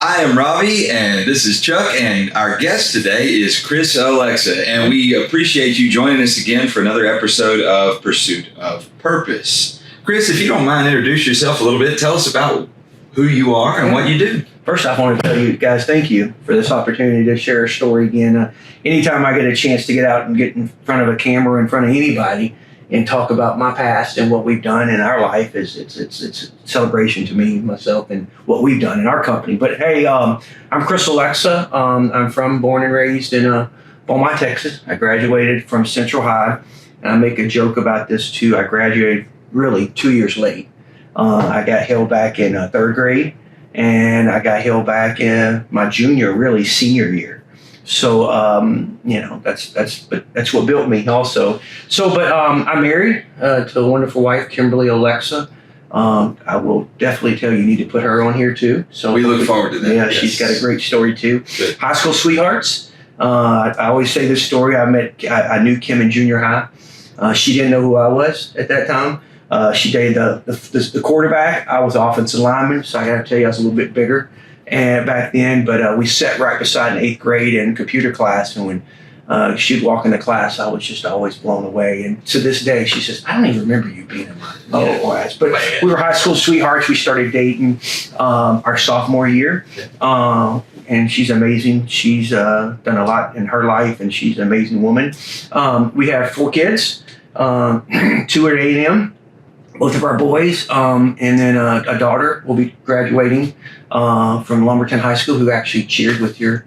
I am Robbie, and this is Chuck, and our guest today is Chris Olexa, and we appreciate you joining us again for another episode of Pursuit of Purpose. Chris, if you don't mind, introduce yourself a little bit. Tell us about who you are and what you do. First off, I want to tell you guys thank you for this opportunity to share a story again. Anytime I get a chance to get out and get in front of a camera, in front of anybody, and talk about my past and what we've done in our life, it's a celebration to me, myself, and what we've done in our company. But hey, I'm Chris Olexa. I'm born and raised in Beaumont, Texas. I graduated from Central High, and I make a joke about this too. I graduated really 2 years late. I got held back in third grade, and I got held back in my senior year. So, that's what built me also. But I'm married to a wonderful wife, Kimberly Olexa. I will definitely tell you need to put her on here too. So we look forward to that. Yeah, yes. She's got a great story too. Good. High school sweethearts. I always say this story. I knew Kim in junior high. She didn't know who I was at that time. She dated the quarterback. I was offensive lineman, so I got to tell you, I was a little bit bigger and back then. But we sat right beside in 8th grade in computer class, and when she'd walk into class, I was just always blown away. And to this day, she says, "I don't even remember you being in my class." But we were high school sweethearts. We started dating our sophomore year, and she's amazing. She's done a lot in her life, and she's an amazing woman. We have 4 kids, 2 at A&M. Both of our boys, and then a daughter will be graduating from Lumberton High School, who actually cheered with your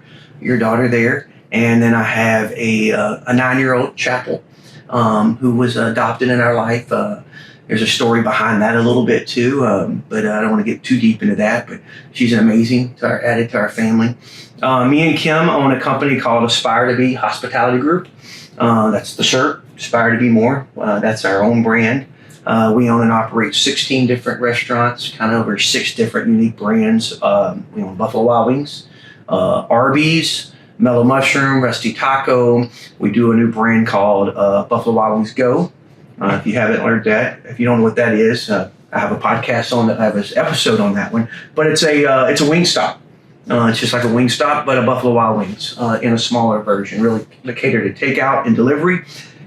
daughter there. And then I have a 9-year-old Chapel, who was adopted in our life. There's a story behind that a little bit too, but I don't want to get too deep into that. But she's an amazing added to our family. Me and Kim own a company called ASPIRE2B Hospitality Group. That's the shirt, Aspire to Be More. That's our own brand. We own and operate 16 different restaurants, kind of over 6 different unique brands. We own Buffalo Wild Wings, Arby's, Mellow Mushroom, Rusty Taco. We do a new brand called Buffalo Wild Wings Go. If you haven't learned that, if you don't know what that is, I have a podcast on that. I have an episode on that one. But it's a wing stop. It's just like a wing stop, but a Buffalo Wild Wings in a smaller version, really cater to takeout and delivery.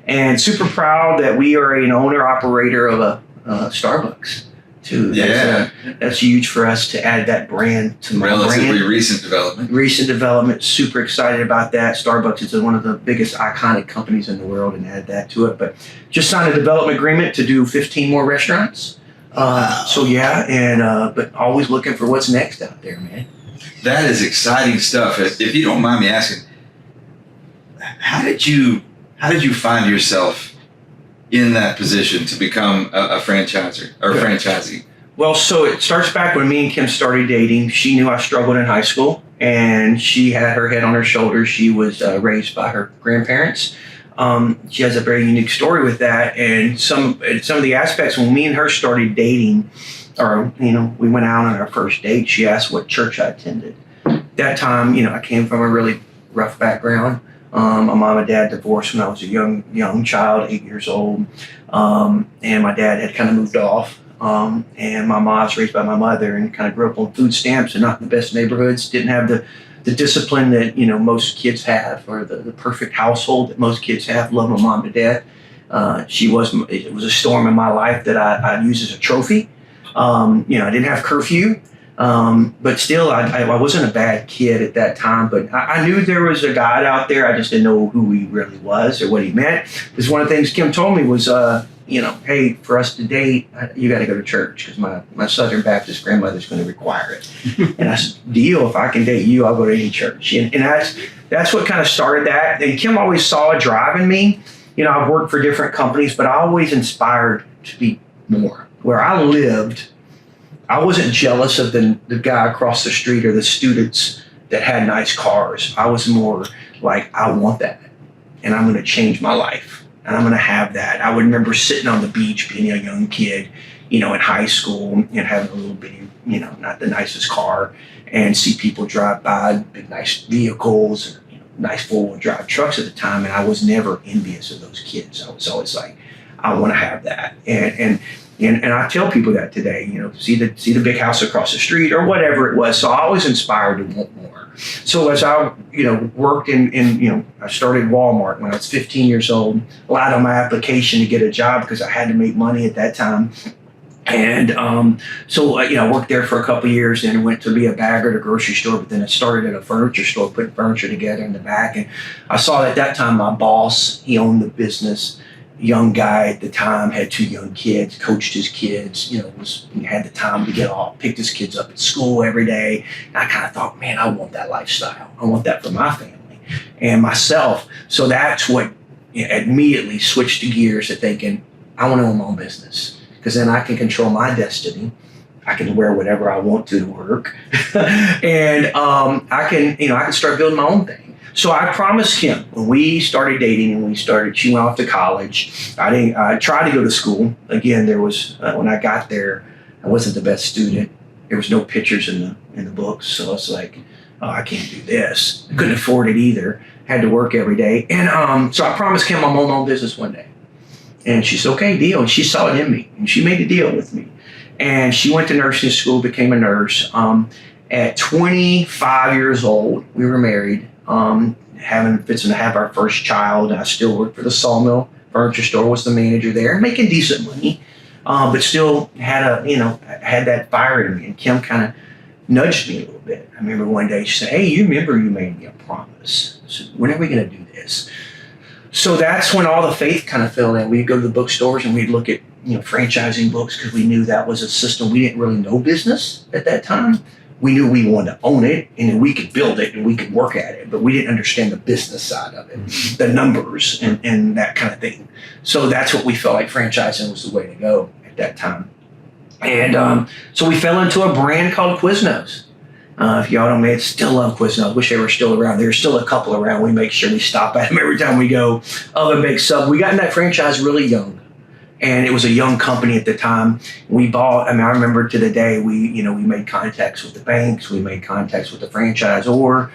And super proud that we are an owner-operator of a Starbucks, too. Yeah. That's huge for us to add that brand to my Relatively brand. recent development. Recent development. Super excited about that. Starbucks is one of the biggest iconic companies in the world, and add that to it. But just signed a development agreement to do 15 more restaurants. So, yeah, and but always looking for what's next out there, man. That is exciting stuff. If you don't mind me asking, how did you find yourself in that position to become a franchisor or franchisee? Well, so it starts back when me and Kim started dating. She knew I struggled in high school, and she had her head on her shoulders. She was raised by her grandparents. She has a very unique story with that, and some of the aspects when me and her started dating, or we went out on our first date. She asked what church I attended. That time, I came from a really rough background. My mom and dad divorced when I was a young child, 8 years old, and my dad had kind of moved off. And my mom was raised by my mother and kind of grew up on food stamps and not in the best neighborhoods. Didn't have the discipline that most kids have, or the perfect household that most kids have. Love my mom to death. It was a storm in my life that I use as a trophy. I didn't have curfew. But still, I wasn't a bad kid at that time, but I knew there was a God out there. I just didn't know who he really was or what he meant. Because one of the things Kim told me was, hey, for us to date, you got to go to church because my Southern Baptist grandmother's going to require it. And I said, deal, if I can date you, I'll go to any church. And that's what kind of started that. And Kim always saw a drive in me. I've worked for different companies, but I always inspired to be more. Where I lived, I wasn't jealous of the guy across the street or the students that had nice cars. I was more like, I want that, and I'm going to change my life, and I'm going to have that. I would remember sitting on the beach being a young kid, in high school, and having a little bitty, not the nicest car, and see people drive by, big nice vehicles, or, nice 4-wheel drive trucks at the time, and I was never envious of those kids. I was always like, I want to have that. And And I tell people that today, see the big house across the street or whatever it was. So I was inspired to want more. So as I, worked I started Walmart when I was 15 years old, lied on my application to get a job because I had to make money at that time. And so I worked there for a couple of years, and went to be a bagger at a grocery store. But then I started at a furniture store, putting furniture together in the back. And I saw at that time my boss, he owned the business. Young guy at the time, had 2 young kids, coached his kids, had the time to get off, picked his kids up at school every day. And I kind of thought, man, I want that lifestyle. I want that for my family and myself. So that's what immediately switched the gears to thinking, I want to own my own business, because then I can control my destiny. I can wear whatever I want to work. And I can start building my own thing. So I promised Kim, when we started dating and she went off to college. I tried to go to school. Again, there was, when I got there, I wasn't the best student. There was no pictures in the books. So it's like, oh, I can't do this. I couldn't afford it either. Had to work every day. And so I promised Kim I'm on my own business one day. And she said, okay, deal. And she saw it in me. And she made a deal with me. And she went to nursing school, became a nurse. At 25 years old, we were married. Fixing to have our first child. I still worked for the Sawmill Furniture Store, was the manager there, making decent money, but still had had that fire in me. And Kim kind of nudged me a little bit. I remember one day she said, hey, you remember you made me a promise. I said, when are we going to do this? So that's when all the faith kind of fell in. We'd go to the bookstores and we'd look at franchising books, because we knew that was a system. We didn't really know business at that time. We knew we wanted to own it, and then we could build it and we could work at it, but we didn't understand the business side of it, the numbers and that kind of thing. So that's what we felt like franchising was the way to go at that time. And so we fell into a brand called Quiznos. If y'all don't know, I still love Quiznos. Wish they were still around. There's still a couple around. We make sure we stop at them every time we go. Oven baked sub. We got in that franchise really young. And it was a young company at the time. We bought, I remember to the day, we made contacts with the banks, we made contacts with the franchisor,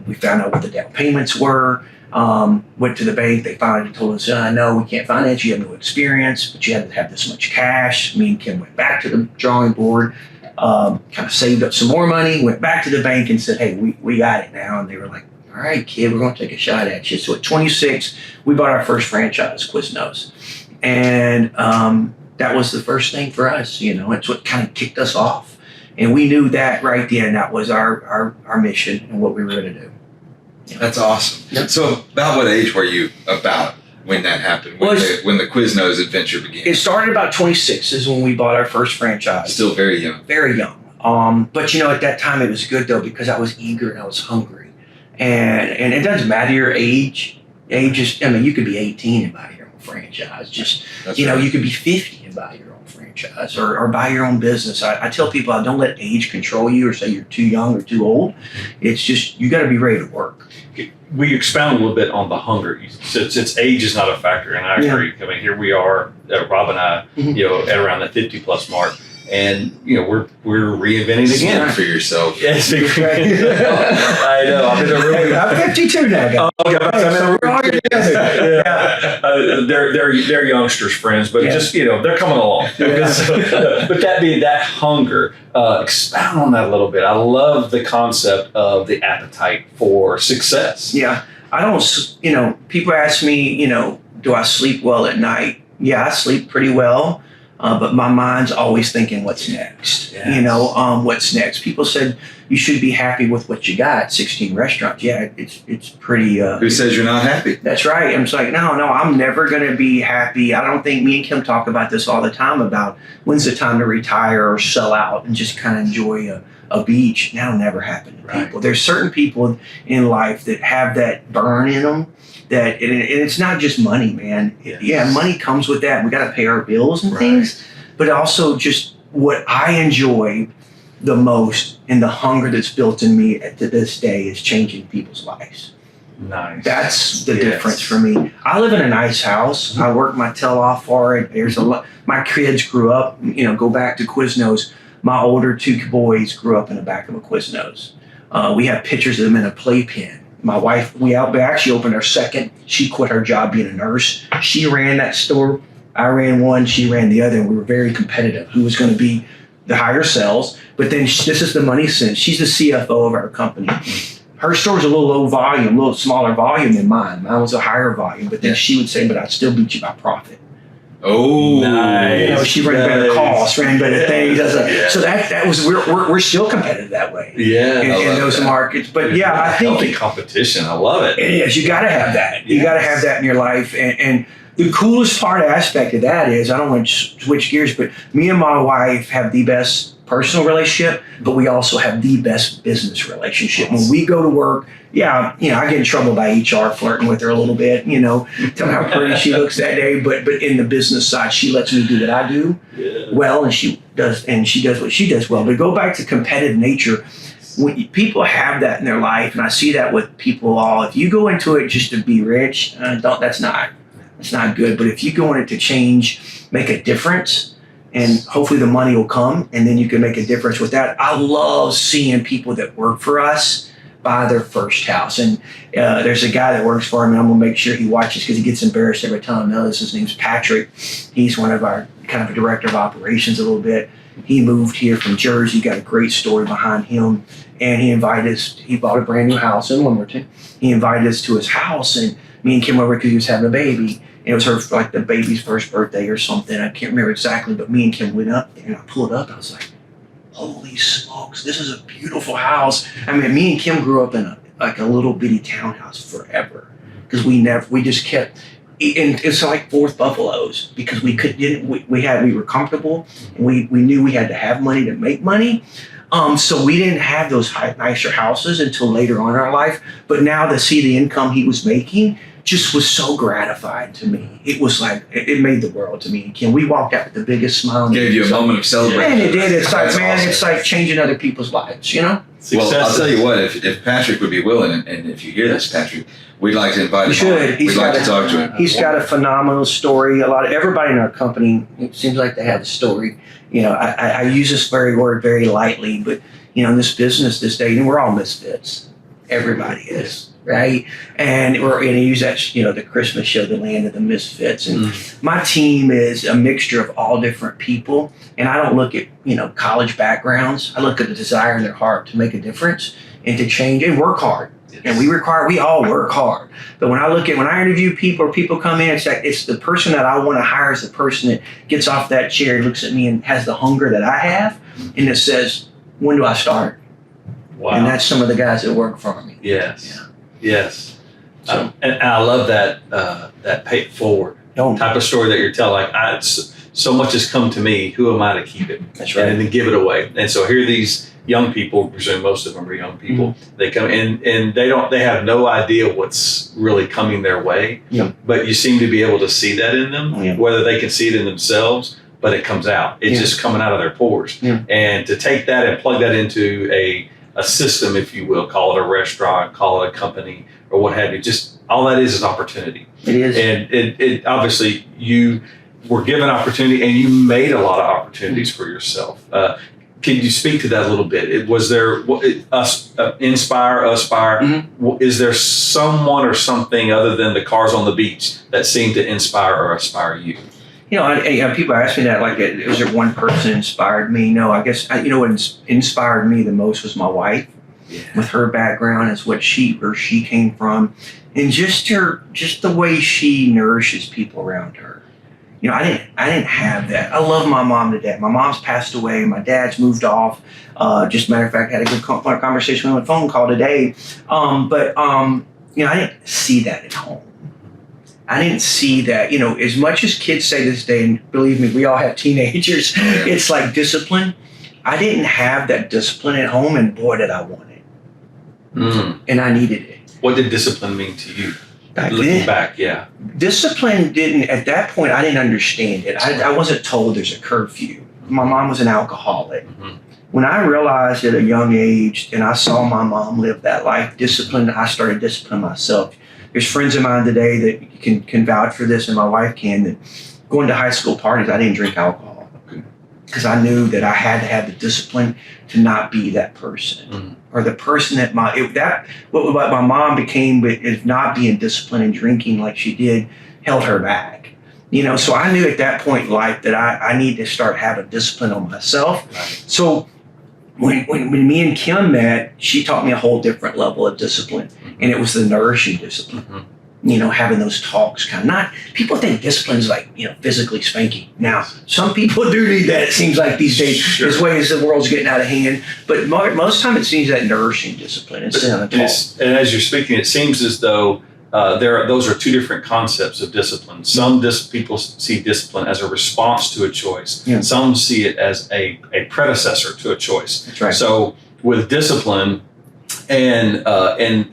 we found out what the down payments were, went to the bank, they finally told us, no, we can't finance, you have no experience, but you have to have this much cash. Me and Kim went back to the drawing board, kind of saved up some more money, went back to the bank and said, hey, we got it now. And they were like, all right, kid, we're going to take a shot at you. So at 26, we bought our first franchise, Quiznos. And that was the first thing for us, it's what kind of kicked us off. And we knew that right then, that was our mission and what we were going to do. That's awesome. Yep. So about what age were you about when that happened, when the Quiznos adventure began? It started about 26 is when we bought our first franchise. Still very young. Very young. But at that time it was good though, because I was eager and I was hungry. And it doesn't matter your age. Age is, you could be 18 and buy your own franchise. Right. You could be 50 and buy your own franchise or buy your own business. I tell people, I don't let age control you or say you're too young or too old. It's just, you got to be ready to work. We expound a little bit on the hunger. Since age is not a factor, and I agree. Here we are, Rob and I, at around the 50 plus mark. And we're reinventing again. Speak for yourself. Yeah, speak for I know. I'm 52 now. They're youngsters, friends, but just they're coming along. But that hunger, expound on that a little bit. I love the concept of the appetite for success. Yeah, I don't. People ask me, do I sleep well at night? Yeah, I sleep pretty well. But my mind's always thinking, what's next? Yes. What's next? People said you should be happy with what you got. 16 restaurants. Yeah, it's pretty. Who says you're not happy? That's right. I'm just like, no, I'm never going to be happy. I don't think me and Kim talk about this all the time about when's the time to retire or sell out and just kind of enjoy a beach. That'll never happen to people. There's certain people in life that have that burn in them. And it's not just money, man. Yes. Yeah, money comes with that. We got to pay our bills and things, but also just what I enjoy the most and the hunger that's built in me to this day is changing people's lives. Nice. That's the difference for me. I live in a nice house. I work my tail off for it. There's a lot. My kids grew up. Go back to Quiznos. My older 2 boys grew up in the back of a Quiznos. We have pictures of them in a playpen. My wife, we actually opened our second. She quit her job being a nurse. She ran that store I ran one, she ran the other, and we were very competitive. Who was going to be the higher sales? But then this is the money sense. She's the CFO of our company. Her store was a little low volume, a little smaller volume than mine. Mine was a higher volume. But then she would say, but I'd still beat you by profit. Oh, nice. She ran better costs, ran better things. So that was we're still competitive that way. Yeah, in those markets. But I think healthy competition. I love it. It is. You got to have that. You got to have that in your life. And the coolest aspect of that is, I don't want to switch gears, but me and my wife have the best personal relationship, but we also have the best business relationship. When we go to work, I get in trouble by HR flirting with her a little bit, tell me how pretty she looks that day. But in the business side, she lets me do what I do well, and she does what she does well. But go back to competitive nature. When people have that in their life, and I see that with people if you go into it just to be rich, that's not good. But if you go in it to change, make a difference, and hopefully the money will come, and then you can make a difference with that. I love seeing people that work for us buy their first house. And there's a guy that works for him, and I'm going to make sure he watches because he gets embarrassed every time I know this. His name's Patrick. He's one of our kind of a director of operations a little bit. He moved here from Jersey, got a great story behind him. And he bought a brand new house in Wilmington. He invited us to his house, and me and Kim over because he was having a baby. It was the baby's first birthday or something. I can't remember exactly, but me and Kim went up there and I pulled up. I was like, holy smokes, this is a beautiful house. I mean, me and Kim grew up in a little bitty townhouse forever because we just kept, and it's like fourth buffaloes because we were comfortable and we knew we had to have money to make money. So we didn't have those nicer houses until later on in our life. But now to see the income he was making just was so gratifying to me. It was like, it made the world to me. And Kim, we walked out with the biggest smile. Gave you a moment of celebration. Man, it did. It's like, it's like changing other people's lives, Well, I'll tell you what, if Patrick would be willing, and if you hear this, Patrick, we'd like to invite him on. We'd like to talk to him. He's got a phenomenal story. Everybody in our company, it seems like they have a story. I use this word very lightly, but in this business this day, we're all misfits. Everybody is. Right, and we're going to use that. The Christmas show, the land of the misfits, and my team is a mixture of all different people. And I don't look at college backgrounds. I look at the desire in their heart to make a difference and to change and work hard. Yes. And we all work hard. But when I interview people or people come in, it's the person that I want to hire is the person that gets off that chair, looks at me, and has the hunger that I have, and it says, "When do I start?" Wow. And that's some of the guys that work for me. Yes. Yeah. Yes, and I love that pay it forward type of story that you're telling. So much has come to me. Who am I to keep it? That's right. And then give it away. And so here these young people, I presume most of them are young people. They come in and they have no idea what's really coming their way. Yeah. But you seem to be able to see that in them, whether they can see it in themselves, but it comes out. It's just coming out of their pores. Yeah. And to take that and plug that into a system, if you will, call it a restaurant, call it a company, or what have you. Just all that is opportunity. It is. And it obviously you were given opportunity and you made a lot of opportunities for yourself. Can you speak to that a little bit? Was there Inspire, Aspire? Is there someone or something other than the cars on the beach that seemed to inspire or aspire you? People ask me that, like, is there one person inspired me? No, I guess, what inspired me the most was my wife. Yeah. With her background, is what she came from. And just the way she nourishes people around her. I didn't have that. I love my mom to death. My mom's passed away. My dad's moved off. Just a matter of fact, I had a good conversation on the phone call today. I didn't see that at home. I didn't see that, as much as kids say this day, and believe me, we all have teenagers, it's like discipline. I didn't have that discipline at home, and boy, did I want it. And I needed it. What did discipline mean to you? Looking back, yeah. Discipline at that point, I didn't understand it. I wasn't told there's a curfew. My mom was an alcoholic. When I realized at a young age, and I saw my mom live that life, discipline, I started disciplining myself. There's friends of mine today that can vouch for this, and my wife can, that going to high school parties, I didn't drink alcohol because I knew that I had to have the discipline to not be that person or the person that what my mom became, is not being disciplined and drinking like she did, held her back. So I knew at that point in life that I need to start having discipline on myself. Right. So when me and Kim met, she taught me a whole different level of discipline, and it was the nourishing discipline. Mm-hmm. Having those talks, people think discipline is like, physically spanking. Now, some people do need that, it seems like these days, Sure. as way as the world's getting out of hand. But most time it seems that nourishing discipline instead of a talk. And as you're speaking, it seems as though those are two different concepts of discipline. Some people see discipline as a response to a choice. Yeah. Some see it as a predecessor to a choice. That's right. So with discipline, and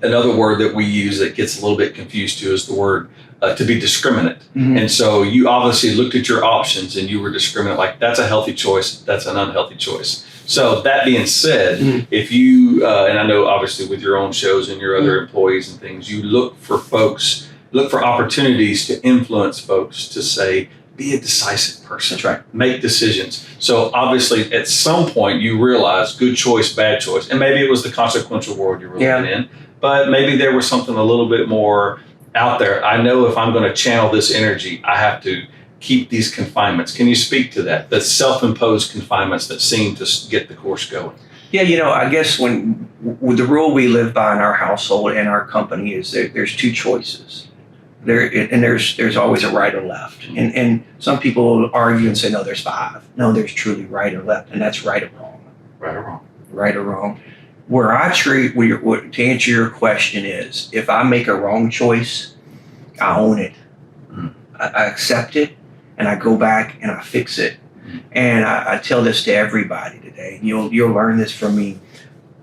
another word that we use that gets a little bit confused too is the word to be discriminate. Mhm. And so you obviously looked at your options and you were discriminate, like that's a healthy choice, that's an unhealthy choice. So that being said, if you, and I know obviously with your own shows and your other employees and things, you look for opportunities to influence folks to say, be a decisive person. That's right. Make decisions. So obviously at some point you realize good choice, bad choice. And maybe it was the consequential world you were living in, but maybe there was something a little bit more out there. I know if I'm going to channel this energy, I have to keep these confinements. Can you speak to that? The self-imposed confinements that seem to get the course going. Yeah, I guess with the rule we live by in our household and our company is that there's two choices. There's always a right or left. And some people argue and say, no, there's 5. No, there's truly right or left, and that's right or wrong. Right or wrong. Right or wrong. Where I treat, to answer your question is, if I make a wrong choice, I own it. I accept it, and I go back and I fix it. And I tell this to everybody today. You'll learn this from me.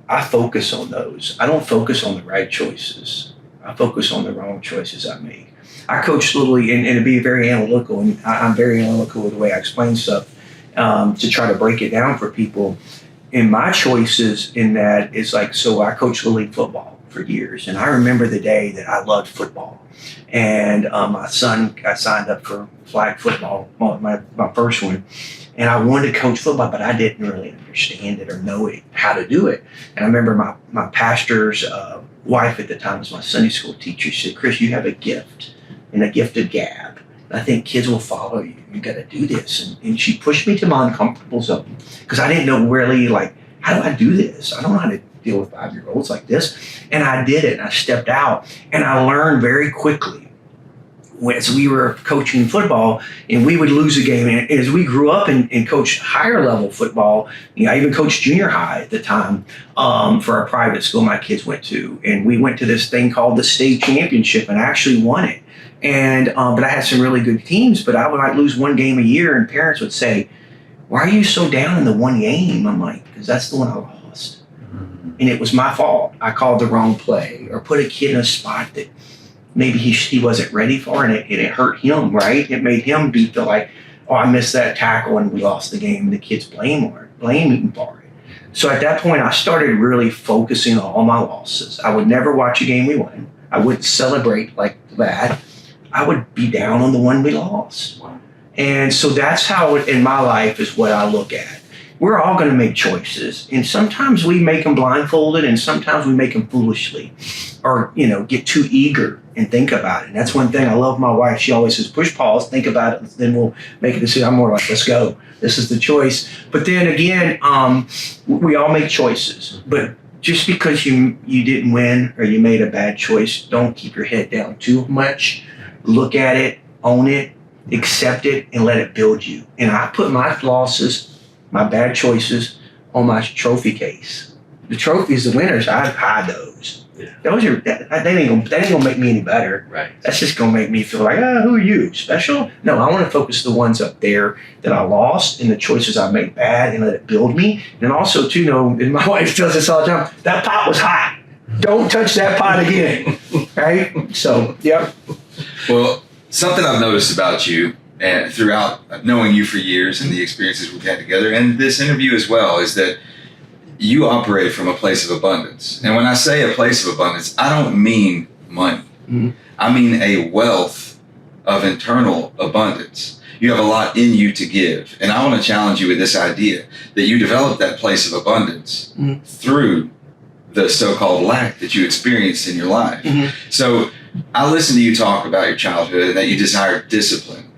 I focus on those. I don't focus on the right choices. I focus on the wrong choices I make. I coach Little League, and to be very analytical, and I'm very analytical with the way I explain stuff, to try to break it down for people. And my choices in that is like, so I coached Little League football for years, and I remember the day that I loved football. And my son got signed up for flag football, my first one, and I wanted to coach football, but I didn't really understand it or know how to do it. And I remember my pastor's wife at the time was my Sunday school teacher. She said, Chris, you have a gift and a gifted gab. And I think kids will follow you. You got to do this. And she pushed me to my uncomfortable zone because I didn't know really, how do I do this? I don't know how to deal with 5-year-olds like this. And I did it, and I stepped out, and I learned very quickly. As we were coaching football, and we would lose a game, and as we grew up and coached higher level football, I even coached junior high at the time for a private school my kids went to, and we went to this thing called the state championship, and I actually won it. And but I had some really good teams, but I would lose one game a year, and parents would say, "Why are you so down in the one game?" I'm like, "Because that's the one I lost, and it was my fault. I called the wrong play or put a kid in a spot that." Maybe he wasn't ready for, and it hurt him, right? It made him feel like, oh, I missed that tackle and we lost the game, and the kids blame him for it. So at that point, I started really focusing on all my losses. I would never watch a game we won. I wouldn't celebrate like that. I would be down on the one we lost. Wow. And so that's how in my life is what I look at. We're all going to make choices, and sometimes we make them blindfolded, and sometimes we make them foolishly, or get too eager and think about it. And that's one thing I love my wife. She always says, push pause, think about it, then we'll make a decision. I'm more like, let's go. This is the choice. But then again, we all make choices. But just because you didn't win or you made a bad choice, don't keep your head down too much. Look at it, own it, accept it, and let it build you. And I put my losses, my bad choices, on my trophy case. The trophies, the winners, I hide those. Yeah. Those are that ain't gonna make me any better. Right. That's just gonna make me feel like, who are you? Special? No, I want to focus the ones up there that I lost and the choices I made bad, and let it build me. And also too, and my wife tells us all the time, that pot was hot. Don't touch that pot again. Right? So, yeah. Well, something I've noticed about you, and throughout knowing you for years and the experiences we've had together, and this interview as well, is that you operate from a place of abundance. And when I say a place of abundance, I don't mean money. Mm-hmm. I mean a wealth of internal abundance. You have a lot in you to give. And I want to challenge you with this idea that you develop that place of abundance through the so-called lack that you experienced in your life. Mm-hmm. So I listened to you talk about your childhood and that you desired discipline.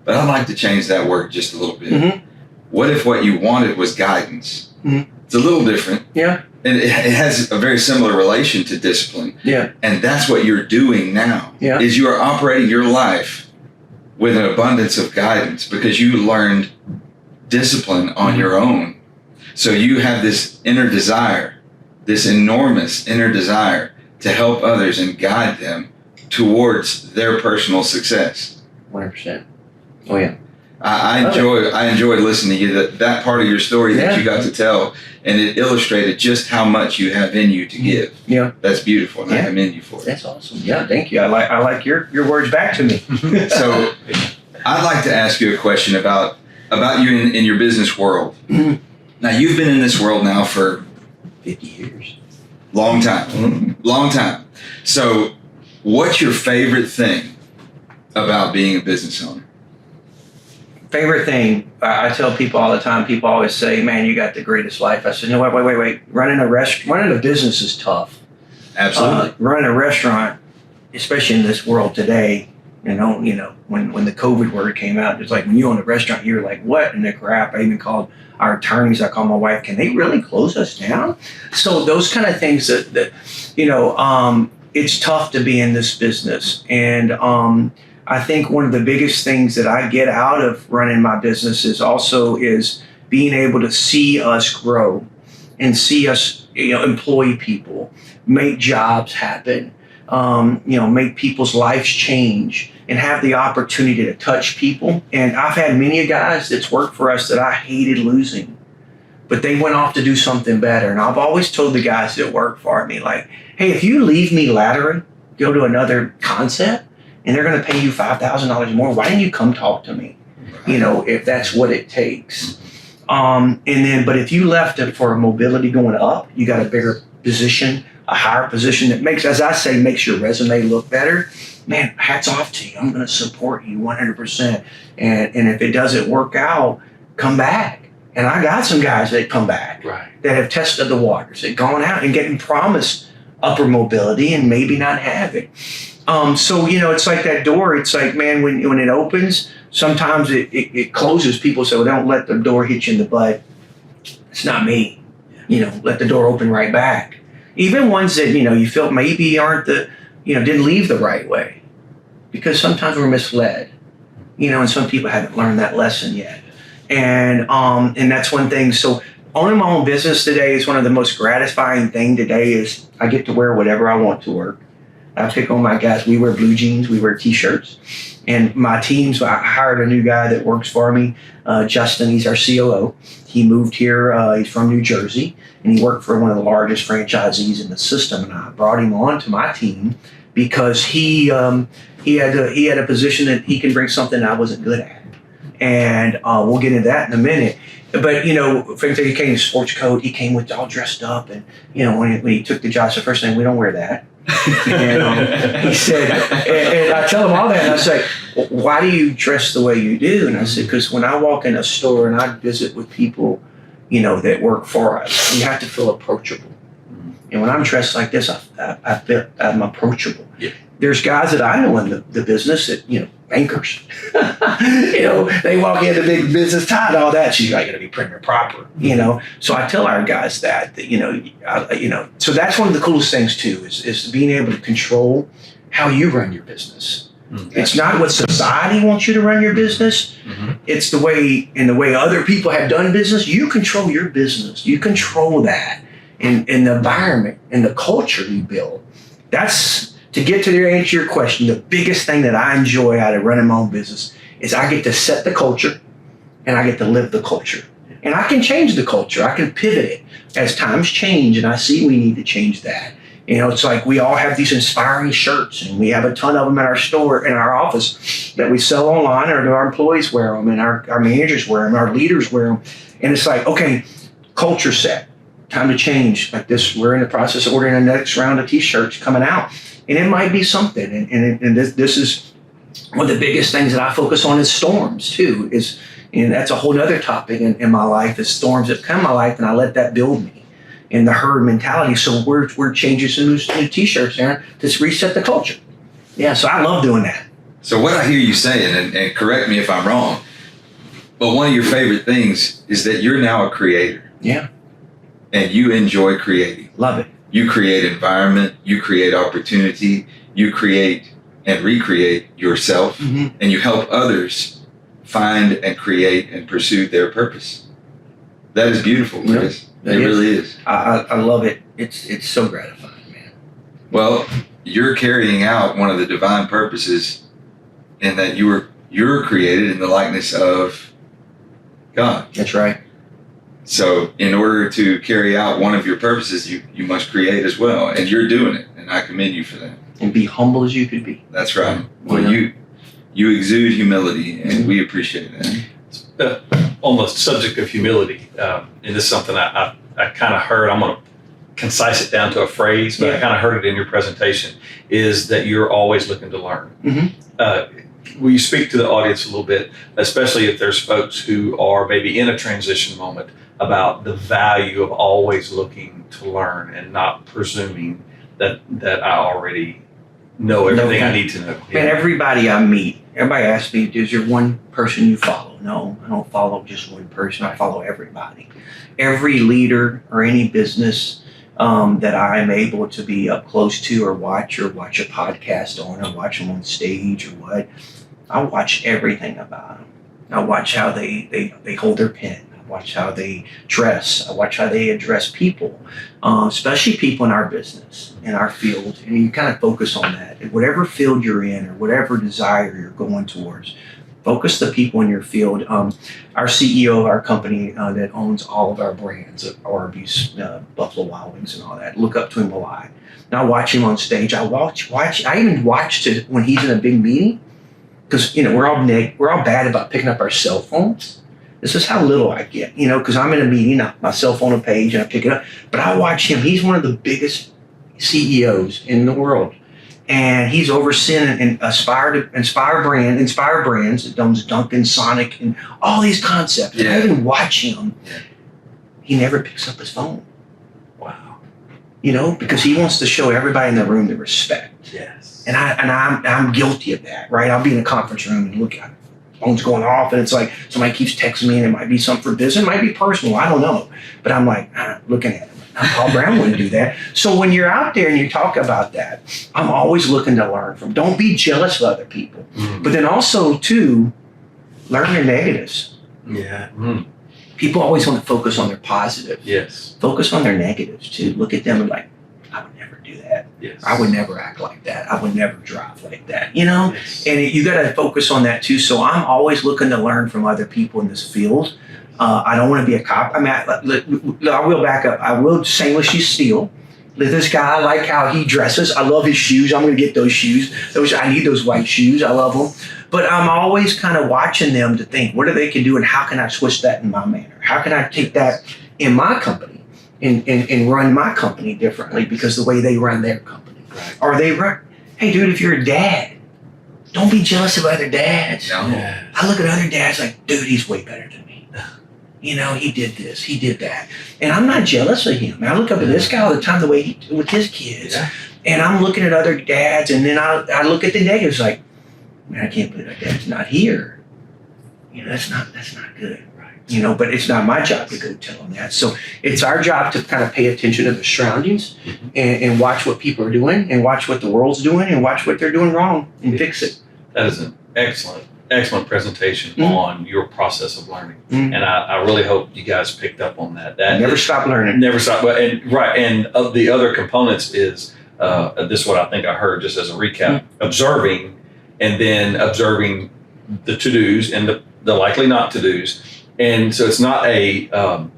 But I'd like to change that word just a little bit. Mm-hmm. What if what you wanted was guidance? Mm-hmm. It's a little different. Yeah. And it has a very similar relation to discipline. Yeah. And that's what you're doing now. Yeah. Is you are operating your life with an abundance of guidance because you learned discipline on your own. So you have this inner desire, this enormous inner desire to help others and guide them towards their personal success. 100%. Oh yeah. I enjoyed listening to you, that part of your story that you got to tell, and it illustrated just how much you have in you to give. Yeah. That's beautiful, and I commend you for it. That's awesome. Yeah, thank you. I like your words back to me. So I'd like to ask you a question about you in your business world. Mm-hmm. Now, you've been in this world now for 50 years. Long time. Long time. So what's your favorite thing about being a business owner? Favorite thing, I tell people all the time, people always say, man, you got the greatest life. I said, no, wait. Running a business is tough. Absolutely. Running a restaurant, especially in this world today, when the COVID word came out, it's like when you own a restaurant, you're like, what in the crap? I even called our attorneys, I called my wife, can they really close us down? So those kind of things that it's tough to be in this business. And I think one of the biggest things that I get out of running my business is being able to see us grow and see us, employ people, make jobs happen, make people's lives change and have the opportunity to touch people. And I've had many guys that's worked for us that I hated losing, but they went off to do something better. And I've always told the guys that work for me, like, hey, if you leave me laterally, go to another concept, and they're going to pay you $5,000 more, why didn't you come talk to me? If that's what it takes. But if you left it for mobility going up, you got a bigger position, a higher position that makes your resume look better. Man, hats off to you. I'm going to support you 100%. And if it doesn't work out, come back. And I got some guys that come back that have tested the waters, that gone out and getting promised upper mobility and maybe not have it. It's like that door. It's like, man, when it opens, sometimes it closes. People say, well, don't let the door hit you in the butt. It's not me. Let the door open right back. Even ones that, you feel maybe aren't didn't leave the right way. Because sometimes we're misled. And some people haven't learned that lesson yet. And that's one thing. So owning my own business today is one of the most gratifying thing today is I get to wear whatever I want to work. I pick on my guys. We wear blue jeans. We wear T-shirts. And my teams, I hired a new guy that works for me, Justin. He's our COO. He moved here. He's from New Jersey. And he worked for one of the largest franchisees in the system. And I brought him on to my team because he had a position that he can bring something I wasn't good at. And we'll get into that in a minute. But, for example, he came in sports coat. He came with all dressed up. And, when he took the job, so first thing, we don't wear that. And he said, and I tell him all that, and I say, well, why do you dress the way you do? And I said, because when I walk in a store and I visit with people, that work for us, you have to feel approachable. And when I'm dressed like this, I feel I'm approachable. Yeah. There's guys that I know in the business that, bankers, they walk in the big business tie and all that. So you got to be prim and proper, So I tell our guys that so that's one of the coolest things too, is being able to control how you run your business. Mm-hmm. It's not what society wants you to run your business. Mm-hmm. It's the way other people have done business. You control your business. You control that in the environment and the culture you build. That's, to get to answer your question, the biggest thing that I enjoy out of running my own business is I get to set the culture and I get to live the culture. And I can change the culture. I can pivot it as times change and I see we need to change that. It's like we all have these inspiring shirts and we have a ton of them in our store, in our office that we sell online, or our employees wear them and our managers wear them, our leaders wear them. And it's like, okay, culture set, time to change. Like this, we're in the process of ordering the next round of T-shirts coming out. And it might be something. And this is one of the biggest things that I focus on is storms too. And that's a whole other topic in my life, is storms that come in my life, and I let that build me in the herd mentality. So we're changing some new T-shirts there to reset the culture. Yeah, so I love doing that. So what I hear you saying, and correct me if I'm wrong, but one of your favorite things is that you're now a creator. Yeah. And you enjoy creating. Love it. You create environment, you create opportunity, you create and recreate yourself, Mm-hmm. and you help others find and create and pursue their purpose. That is beautiful, Chris. Yeah, it really is. I love it. It's so gratifying, man. Well, you're carrying out one of the divine purposes in that you're created in the likeness of God. That's right. So in order to carry out one of your purposes, you must create as well. And you're doing it. And I commend you for that. And be humble as you could be. That's right. Well, you exude humility, and we appreciate that. On the subject of humility, and this is something I kind of heard, I'm going to concise it down to a phrase, but I kind of heard it in your presentation, is that you're always looking to learn. Mm-hmm. Will you speak to the audience a little bit, especially if there's folks who are maybe in a transition moment, about the value of always looking to learn and not presuming that I already know everything I need to know. Man, everybody I meet, everybody asks me, is there one person you follow? No, I don't follow just one person. I follow everybody. Every leader or any business that I'm able to be up close to or watch a podcast on or watch them on stage or what, I watch everything about them. I watch how they hold their pen. I watch how they dress. I watch how they address people, especially people in our business, in our field. And you kind of focus on that. In whatever field you're in or whatever desire you're going towards, focus the people in your field. Our CEO of our company that owns all of our brands, Arby's, Buffalo Wild Wings and all that, look up to him a lot. And I watch him on stage. I even watched it when he's in a big meeting. Because, we're all bad about picking up our cell phones. This is how little I get, because I'm in a meeting, my cell phone a page, and I pick it up. But I watch him. He's one of the biggest CEOs in the world. And he's overseeing and Inspire Brands, that owns Dunkin', Sonic, and all these concepts. Yeah. And I even watch him. He never picks up his phone. Wow. Because he wants to show everybody in the room the respect. Yes. And I'm guilty of that, right? I'll be in a conference room and look at phone's going off, and it's like somebody keeps texting me, and it might be something for business, it might be personal, I don't know. But I'm like looking at him. Paul Brown wouldn't do that. So when you're out there and you talk about that, I'm always looking to learn from. Don't be jealous of other people, but then also too, learn their negatives. Yeah. People always want to focus on their positives. Yes. Focus on their negatives too. Look at them and like, I would never do that. Yes. I would never act like that. I would never drive like that, Yes. And you got to focus on that too. So I'm always looking to learn from other people in this field. I don't want to be a cop. I mean, I will back up. I will shamelessly steal. This guy, I like how he dresses. I love his shoes. I'm going to get those shoes. I need those white shoes. I love them. But I'm always kind of watching them to think, what they can do and how can I switch that in my manner? How can I take that in my company? And run my company differently because the way they run their company. Right. Or they run, hey dude, if you're a dad, don't be jealous of other dads. No. Yeah. I look at other dads like, dude, he's way better than me. He did this, he did that. And I'm not jealous of him. I look up at this guy all the time, the way he with his kids. Yeah. And I'm looking at other dads, and then I look at the negatives like, man, I can't believe that dad's not here. That's not good. But it's not my job to go tell them that. So it's our job to kind of pay attention to the surroundings and watch what people are doing and watch what the world's doing and watch what they're doing wrong and fix it. That is an excellent presentation on your process of learning. And I really hope you guys picked up on that. Never stop learning. Never stop. And of the other components is, this is what I think I heard just as a recap, observing and then observing the to-dos and the likely not to-dos. And so it's not I'm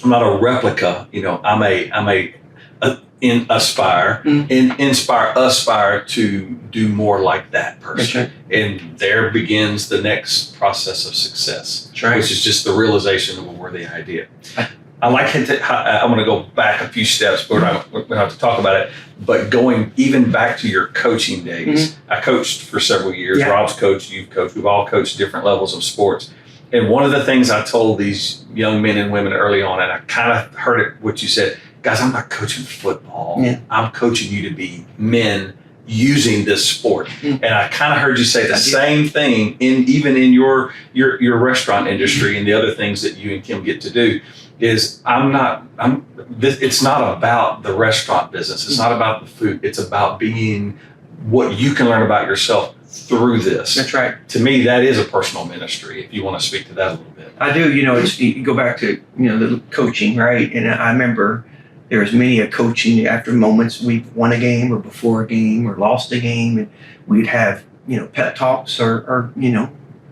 not a replica, I'm in Aspire, aspire to do more like that person. Right. And there begins the next process of success, right. Which is just the realization of a worthy idea. I like it. I'm going to go back a few steps, but we don't have to talk about it. But going even back to your coaching days, I coached for several years. Yeah. Rob's coached, you've coached. We've all coached different levels of sports. And one of the things I told these young men and women early on, and I kind of heard it, what you said, guys, I'm not coaching football. Yeah. I'm coaching you to be men using this sport. Mm. And I kind of heard you say the same thing even in your restaurant industry and the other things that you and Kim get to do. Is it's not about the restaurant business. It's not about the food. It's about being what you can learn about yourself through this. That's right. To me, that is a personal ministry. If you want to speak to that a little bit. I do. You go back to the coaching, right? And I remember there was many a coaching after moments we've won a game or before a game or lost a game, and we'd have pep talks or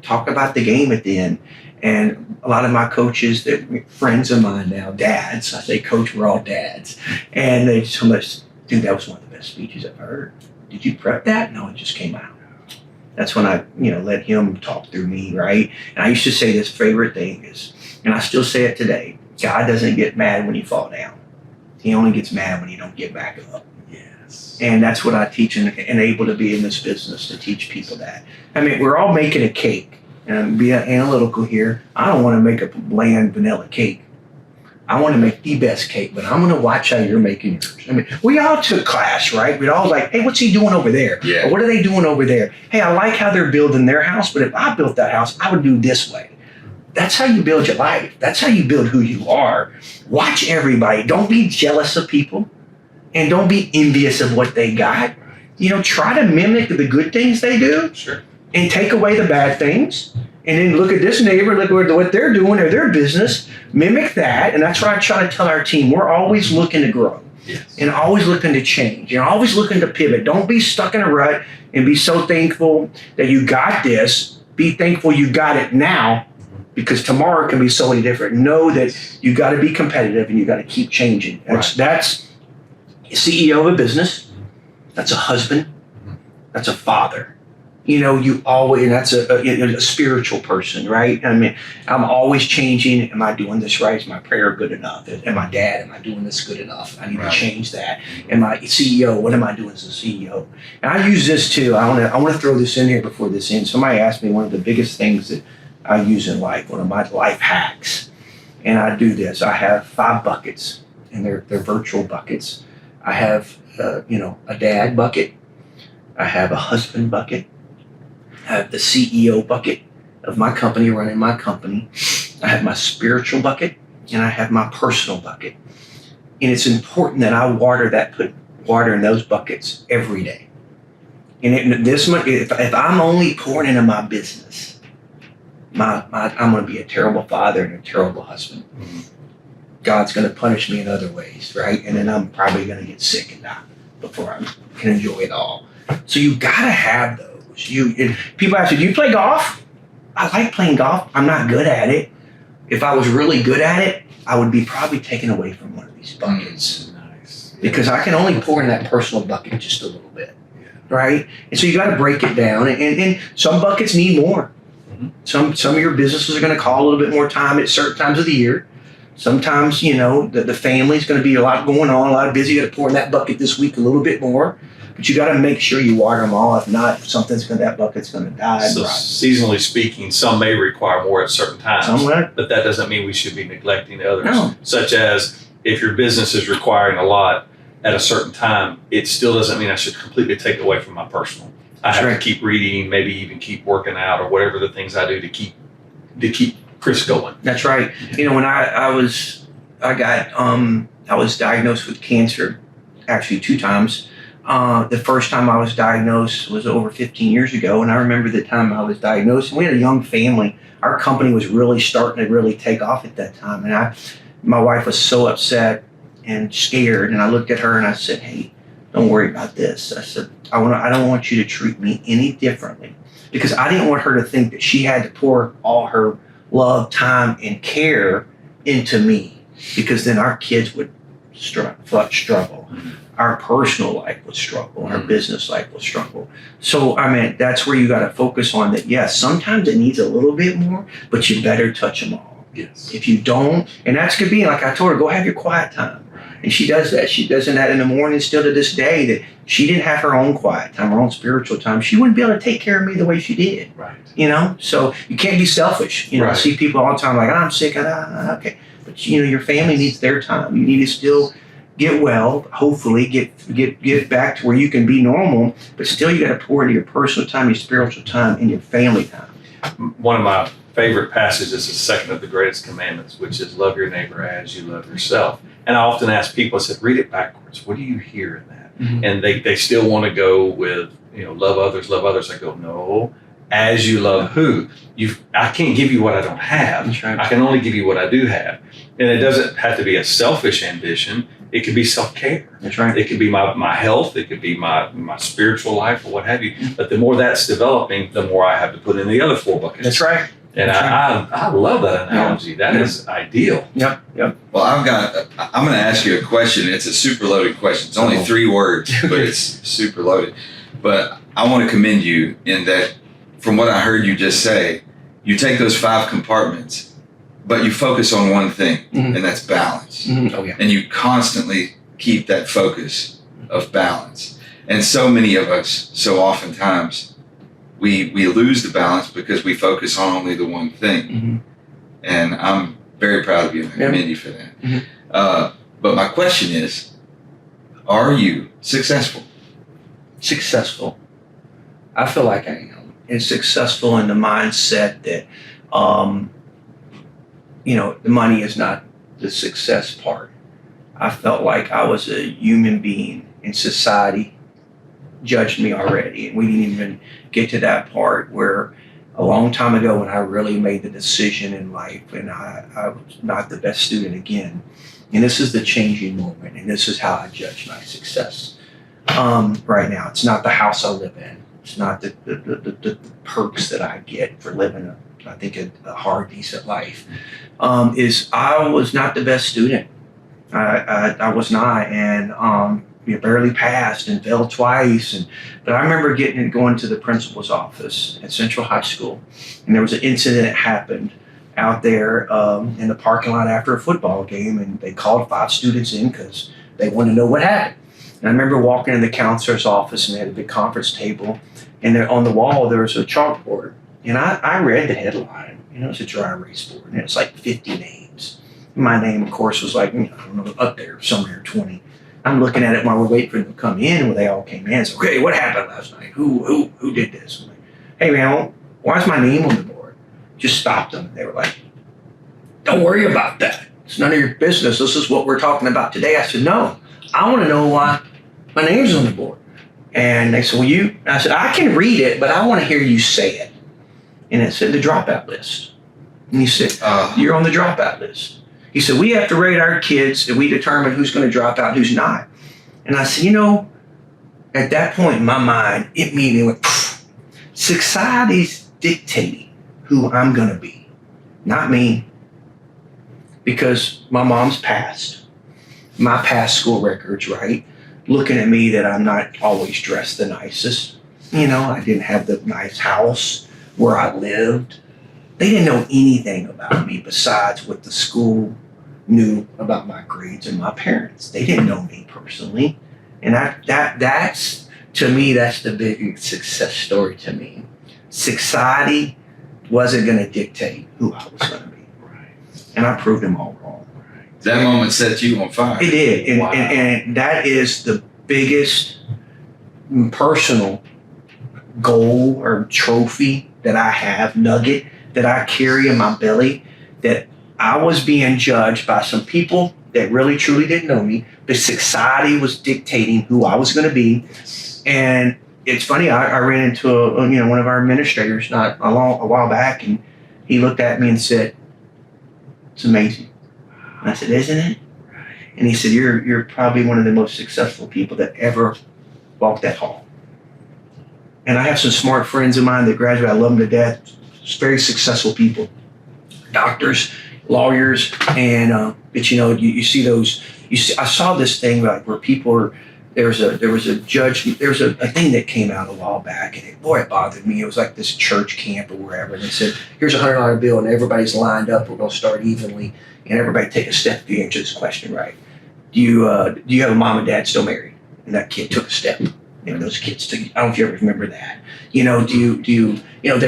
talk about the game at the end. And a lot of my coaches, that friends of mine now, dads, I say coach, we're all dads, and they just told us, dude, that was one of the best speeches I've heard. Did you prep that? No, it just came out. That's when I, let him talk through me, right? And I used to say this favorite thing is, and I still say it today, God doesn't get mad when you fall down. He only gets mad when you don't get back up. Yes. And that's what I teach and able to be in this business, to teach people that. I mean, we're all making a cake. And I'm being analytical here. I don't want to make a bland vanilla cake. I want to make the best cake, but I'm going to watch how you're making yours. I mean, we all took class, right? We'd all like, hey, what's he doing over there? Yeah. Or what are they doing over there? Hey, I like how they're building their house, but if I built that house, I would do this way. That's how you build your life. That's how you build who you are. Watch everybody. Don't be jealous of people, and don't be envious of what they got. Try to mimic the good things they do. Sure. And take away the bad things, and then look at this neighbor, look at what they're doing or their business, mimic that. And that's what I try to tell our team. We're always looking to grow. Yes. And always looking to change. Always looking to pivot. Don't be stuck in a rut and be so thankful that you got this. Be thankful you got it now, because tomorrow can be so many different. Know that you got to be competitive and you got to keep changing. That's a CEO of a business. That's a husband. That's a father. You always, and that's a spiritual person, right? I mean, I'm always changing. Am I doing this right? Is my prayer good enough? Am I dad? Am I doing this good enough? I need to change that. Am I CEO? What am I doing as a CEO? And I use this too. I want to throw this in here before this ends. Somebody asked me one of the biggest things that I use in life, one of my life hacks. And I do this. I have 5 buckets, and they're virtual buckets. I have, a dad bucket. I have a husband bucket. I have the CEO bucket of my company, running my company. I have my spiritual bucket, and I have my personal bucket. And it's important that I put water in those buckets every day. And if I'm only pouring into my business, I'm going to be a terrible father and a terrible husband. Mm-hmm. God's going to punish me in other ways, right? And then I'm probably going to get sick and die before I can enjoy it all. So you got to have those. People ask me, do you play golf? I like playing golf. I'm not good at it. If I was really good at it, I would be probably taken away from one of these buckets. Nice. Because I can only pour in that personal bucket just a little bit, right? And so you got to break it down. And some buckets need more. Mm-hmm. Some of your businesses are going to call a little bit more time at certain times of the year. Sometimes, the family's going to be a lot going on, a lot of busy. You got to pour in that bucket this week a little bit more. But you got to make sure you water them all. If not, that bucket's going to die. So seasonally speaking, some may require more at certain times. But that doesn't mean we should be neglecting the others. No. Such as if your business is requiring a lot at a certain time, it still doesn't mean I should completely take away from my personal. I have to keep reading, maybe even keep working out, or whatever the things I do to keep Chris going. That's right. When I was diagnosed with cancer, actually 2 times. The first time I was diagnosed was over 15 years ago, and I remember the time I was diagnosed. And we had a young family. Our company was really starting to really take off at that time, and my wife was so upset and scared. And I looked at her and I said, "Hey, don't worry about this." I said, I don't want you to treat me any differently, because I didn't want her to think that she had to pour all her love, time, and care into me, because then our kids would struggle. Our personal life would struggle. Our business life would struggle. So, that's where you got to focus on that. Yes, sometimes it needs a little bit more, but you better touch them all. Yes. If you don't, and that's could be, like I told her, go have your quiet time. And she does that. She does that in the morning still to this day, that she didn't have her own quiet time, her own spiritual time. She wouldn't be able to take care of me the way she did. Right. So you can't be selfish. I see people all the time like, I'm sick. Okay. But, your family needs their time. You need to still get well, hopefully get back to where you can be normal, but still you got to pour into your personal time, your spiritual time, and your family time. One of my favorite passages is the second of the greatest commandments, which is love your neighbor as you love yourself. And I often ask people, I said, read it backwards. What do you hear in that? Mm-hmm. And they still want to go with, love others, love others. I go, no, as you love who? I can't give you what I don't have. That's right. I can only give you what I do have. And it doesn't have to be a selfish ambition. It could be self-care. That's right. It could be my health. It could be my spiritual life or what have you. But the more that's developing, the more I have to put in the other 4 buckets. That's right. And I love that analogy. That is ideal. Yep. Well, I'm going to ask you a question. It's a super loaded question. It's only 3 words, but it's super loaded. But I want to commend you in that, from what I heard you just say, you take those 5 compartments, but you focus on one thing, mm-hmm. and that's balance. Mm-hmm. Oh, yeah. And you constantly keep that focus of balance. And so many of us, so oftentimes, we lose the balance because we focus on only the one thing. Mm-hmm. And I'm very proud of you, and I commend you for that. Mm-hmm. But my question is, are you successful? Successful. I feel like I am. And successful in the mindset that, the money is not the success part. I felt like I was a human being and society judged me already. And we didn't even get to that part where a long time ago when I really made the decision in life and I was not the best student again. And this is the changing moment. And this is how I judge my success right now. It's not the house I live in. It's not the perks that I get for living a hard, decent life. Is I was not the best student. I was not, and barely passed and failed twice. But I remember going to the principal's office at Central High School, and there was an incident that happened out there in the parking lot after a football game, and they called 5 students in because they wanted to know what happened. And I remember walking in the counselor's office, and they had a big conference table, and there, on the wall there was a chalkboard, and I read the headline. It's a dry erase board, and it's like 50 names. My name, of course, was like, up there somewhere, 20. I'm looking at it while we're waiting for them to come in. When they all came in, so okay, what happened last night? Who did this? I'm like, hey man, why is my name on the board? Just stopped them. They were like, don't worry about that. It's none of your business. This is what we're talking about today. I said, no, I want to know why my name's on the board. And they said, well, I said, I can read it, but I want to hear you say it. And it said the dropout list. And he said, you're on the dropout list. He said, we have to rate our kids and we determine who's going to drop out and who's not. And I said, at that point in my mind, it immediately went, society's dictating who I'm going to be, not me. Because my mom's past, my past school records, right? Looking at me that I'm not always dressed the nicest. I didn't have the nice house where I lived. They didn't know anything about me besides what the school knew about my grades and my parents. They didn't know me personally. And that's, to me, that's the big success story to me. Society wasn't going to dictate who I was going to be. Right. And I proved them all wrong. Right. That moment set you on fire. It did. And, wow. and that is the biggest personal goal or trophy that I have, nugget that I carry in my belly, that I was being judged by some people that really truly didn't know me, but society was dictating who I was going to be. And it's funny, I ran into one of our administrators a while back, and he looked at me and said, it's amazing. And I said, isn't it? And he said, you're probably one of the most successful people that ever walked that hall. And I have some smart friends of mine that graduated. I love them to death. Very successful people, doctors, lawyers, and but you see those. I saw this thing where people are. There was a judge. There was a thing that came out a while back, and it bothered me. It was like this church camp or wherever, and they said, "Here's a $100 bill, and everybody's lined up. We're going to start evenly, and everybody take a step if you answer this question right. Do you have a mom and dad still married?" And that kid took a step. Those kids took. I don't know if you ever remember that. They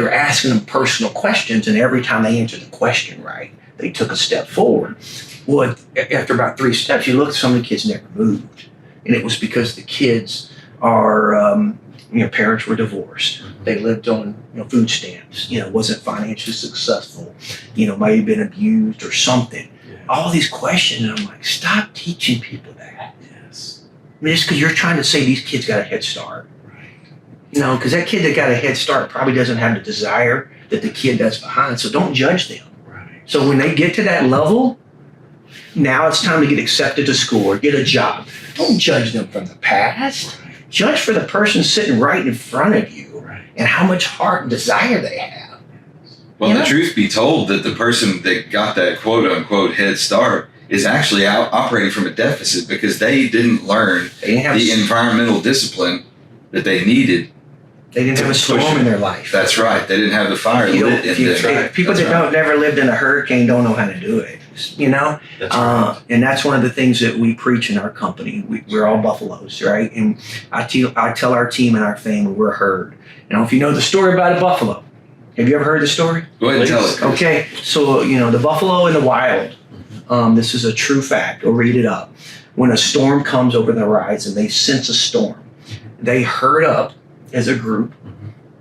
were asking them personal questions, and every time they answered the question right, they took a step forward. Well, after about 3 steps, you look, some of the kids never moved. And it was because the kids are, parents were divorced. They lived on food stamps, wasn't financially successful, might have been abused or something. Yeah. All these questions, and I'm like, stop teaching people that. Yes. I mean, just because you're trying to say these kids got a head start. Right. Because that kid that got a head start probably doesn't have the desire that the kid that's behind. So don't judge them. Right. So when they get to that level, now it's time to get accepted to school or get a job. Don't judge them from the past. Right. Judge for the person sitting right in front of you Right. and how much heart and desire they have. Well, the truth be told, that the person that got that quote unquote head start is actually out operating from a deficit because they didn't learn They didn't have, the environmental discipline that they needed. they didn't have a storm in their life. That's right. They didn't have the fire You know, lit in them. people that don't never lived in a hurricane don't know how to do it. That's right. And that's one of the things that we preach in our company. We're all buffaloes, right? And I tell our team and our family we're a herd. If you know the story about a buffalo, have you ever heard the story? Go ahead and tell us. Okay, so the buffalo in the wild. This is a true fact. Go read it up. When a storm comes over the horizon, they sense a storm. They herd up as a group.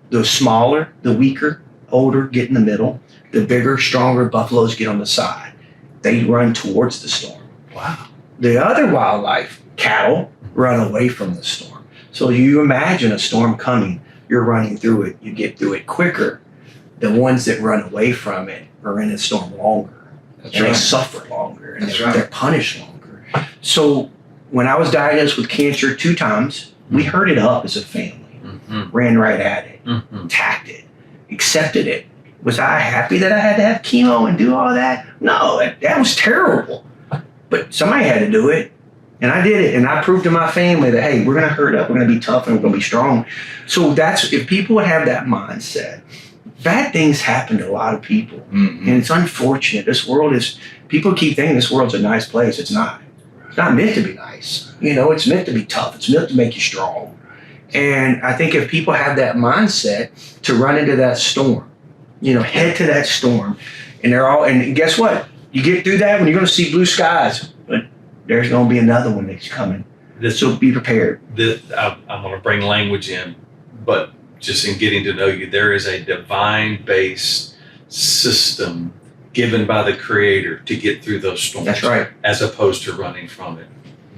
The smaller, the weaker, older get in the middle. The bigger, stronger buffaloes get on the side. They run towards the storm. Wow. The other wildlife, cattle, run away from the storm. So you imagine a storm coming, you're running through it, you get through it quicker. The ones that run away from it are in a storm longer. That's And right. they suffer longer and That's they're, right. they're punished longer. So when I was diagnosed with cancer 2 times, we heard it up as a family, ran right at it, attacked it, accepted it. Was I happy that I had to have chemo and do all that? No, that was terrible. But somebody had to do it. And I did it. And I proved to my family that, hey, we're going to hurt up. We're going to be tough and we're going to be strong. So if people would have that mindset, bad things happen to a lot of people. Mm-hmm. And it's unfortunate. People keep thinking this world's a nice place. It's not. It's not meant to be nice. It's meant to be tough. It's meant to make you strong. And I think if people have that mindset to run into that storm, head to that storm, and guess what? You get through that when you're going to see blue skies, but there's going to be another one that's coming. So be prepared. I'm going to bring language in, but just in getting to know you, there is a divine-based system given by the Creator to get through those storms. That's right. As opposed to running from it.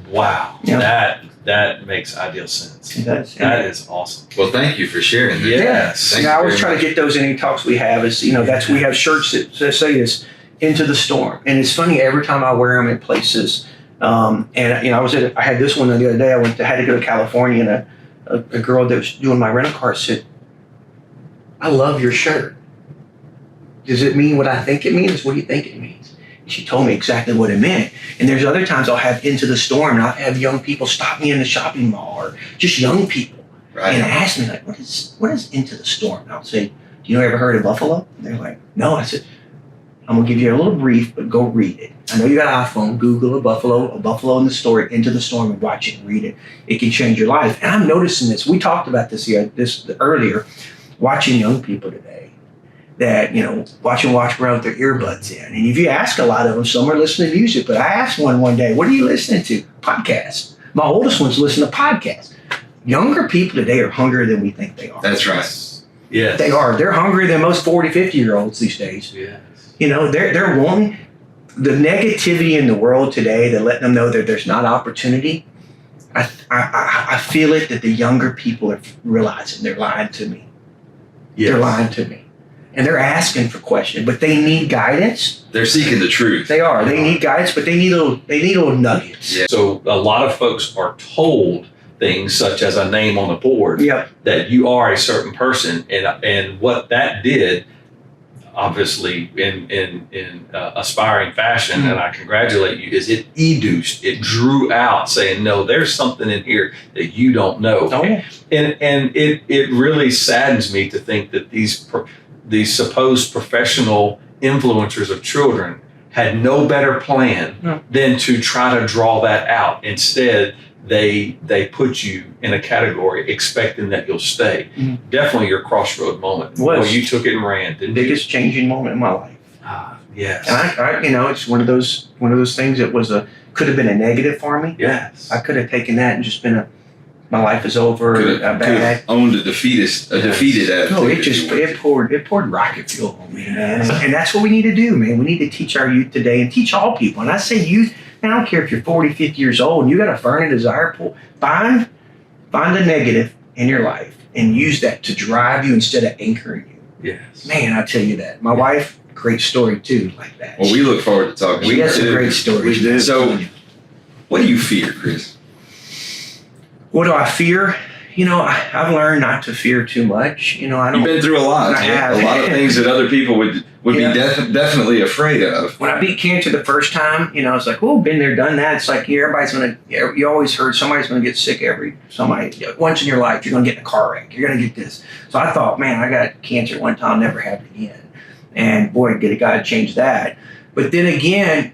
Wow. Yeah. That makes ideal sense. It does. That is awesome. Well, thank you for sharing that. Yes. Thank I you always very try much. to get those in any talks we have. We have shirts that say this, into the storm. And it's funny, every time I wear them in places, I had this one the other day. I had to go to California, and a girl that was doing my rental car said, "I love your shirt. Does it mean what I think it means? What do you think it means?" And she told me exactly what it meant. And there's other times I'll have into the storm, and I'll have young people stop me in the shopping mall, or just young people, and ask me like, what is into the storm? And I'll say, "Do you ever heard of buffalo?" And they're like, "No." I said, "I'm gonna give you a little brief, but go read it. I know you got an iPhone. Google a buffalo in the story, into the storm, and watch it and read it. It can change your life." And I'm noticing this. We talked about this earlier. Watching young people today, that watch around with their earbuds in. And if you ask a lot of them, some are listening to music. But I asked one day, "What are you listening to?" Podcasts. My oldest one's listening to podcasts. Younger people today are hungrier than we think they are. That's right. Yes. They are. They're hungrier than most 40, 50-year-olds these days. Yes. They're wanting the negativity in the world today that let them know that there's not opportunity. I feel it that the younger people are realizing they're lying to me. Yes. They're lying to me. And they're asking for questions, but they need guidance. They're seeking the truth. They are. They need guidance, but they need little nuggets. Yeah. So a lot of folks are told things such as a name on the board Yep. that you are a certain person, and what that did, obviously in aspiring fashion, and I congratulate you, is it it drew out saying, no, there's something in here that you don't know. Oh, yeah. And it really saddens me to think that these supposed professional influencers of children had no better plan than to try to draw that out. Instead, they put you in a category expecting that you'll stay. Definitely your crossroad moment. Was. Well, you took it and ran, didn't you? Biggest changing moment in my life. Yes. And it's one of those things that could have been a negative for me. Yes. I could have taken that and just been my life is over. Could have owned a defeated attitude. No, it poured rocket fuel on me, man. And that's what we need to do, man. We need to teach our youth today and teach all people. And I say youth, man, I don't care if you're 40, 50 years old and you got a burning desire, find the negative in your life and use that to drive you instead of anchoring you. Yes. Man, I tell you that. My wife, great story too, like that. Well, we look forward to talking. She has some great stories. We do. So, what do you fear, Chris? What do I fear? I've learned not to fear too much. I don't. You've been through a lot. I have. A lot of things that other people would be definitely afraid of. When I beat cancer the first time, it's like, oh, been there, done that. It's like everybody's gonna. You always heard somebody's gonna get sick once in your life. You're gonna get in a car wreck. You're gonna get this. So I thought, man, I got cancer one time, never have it again. And boy, God change that. But then again,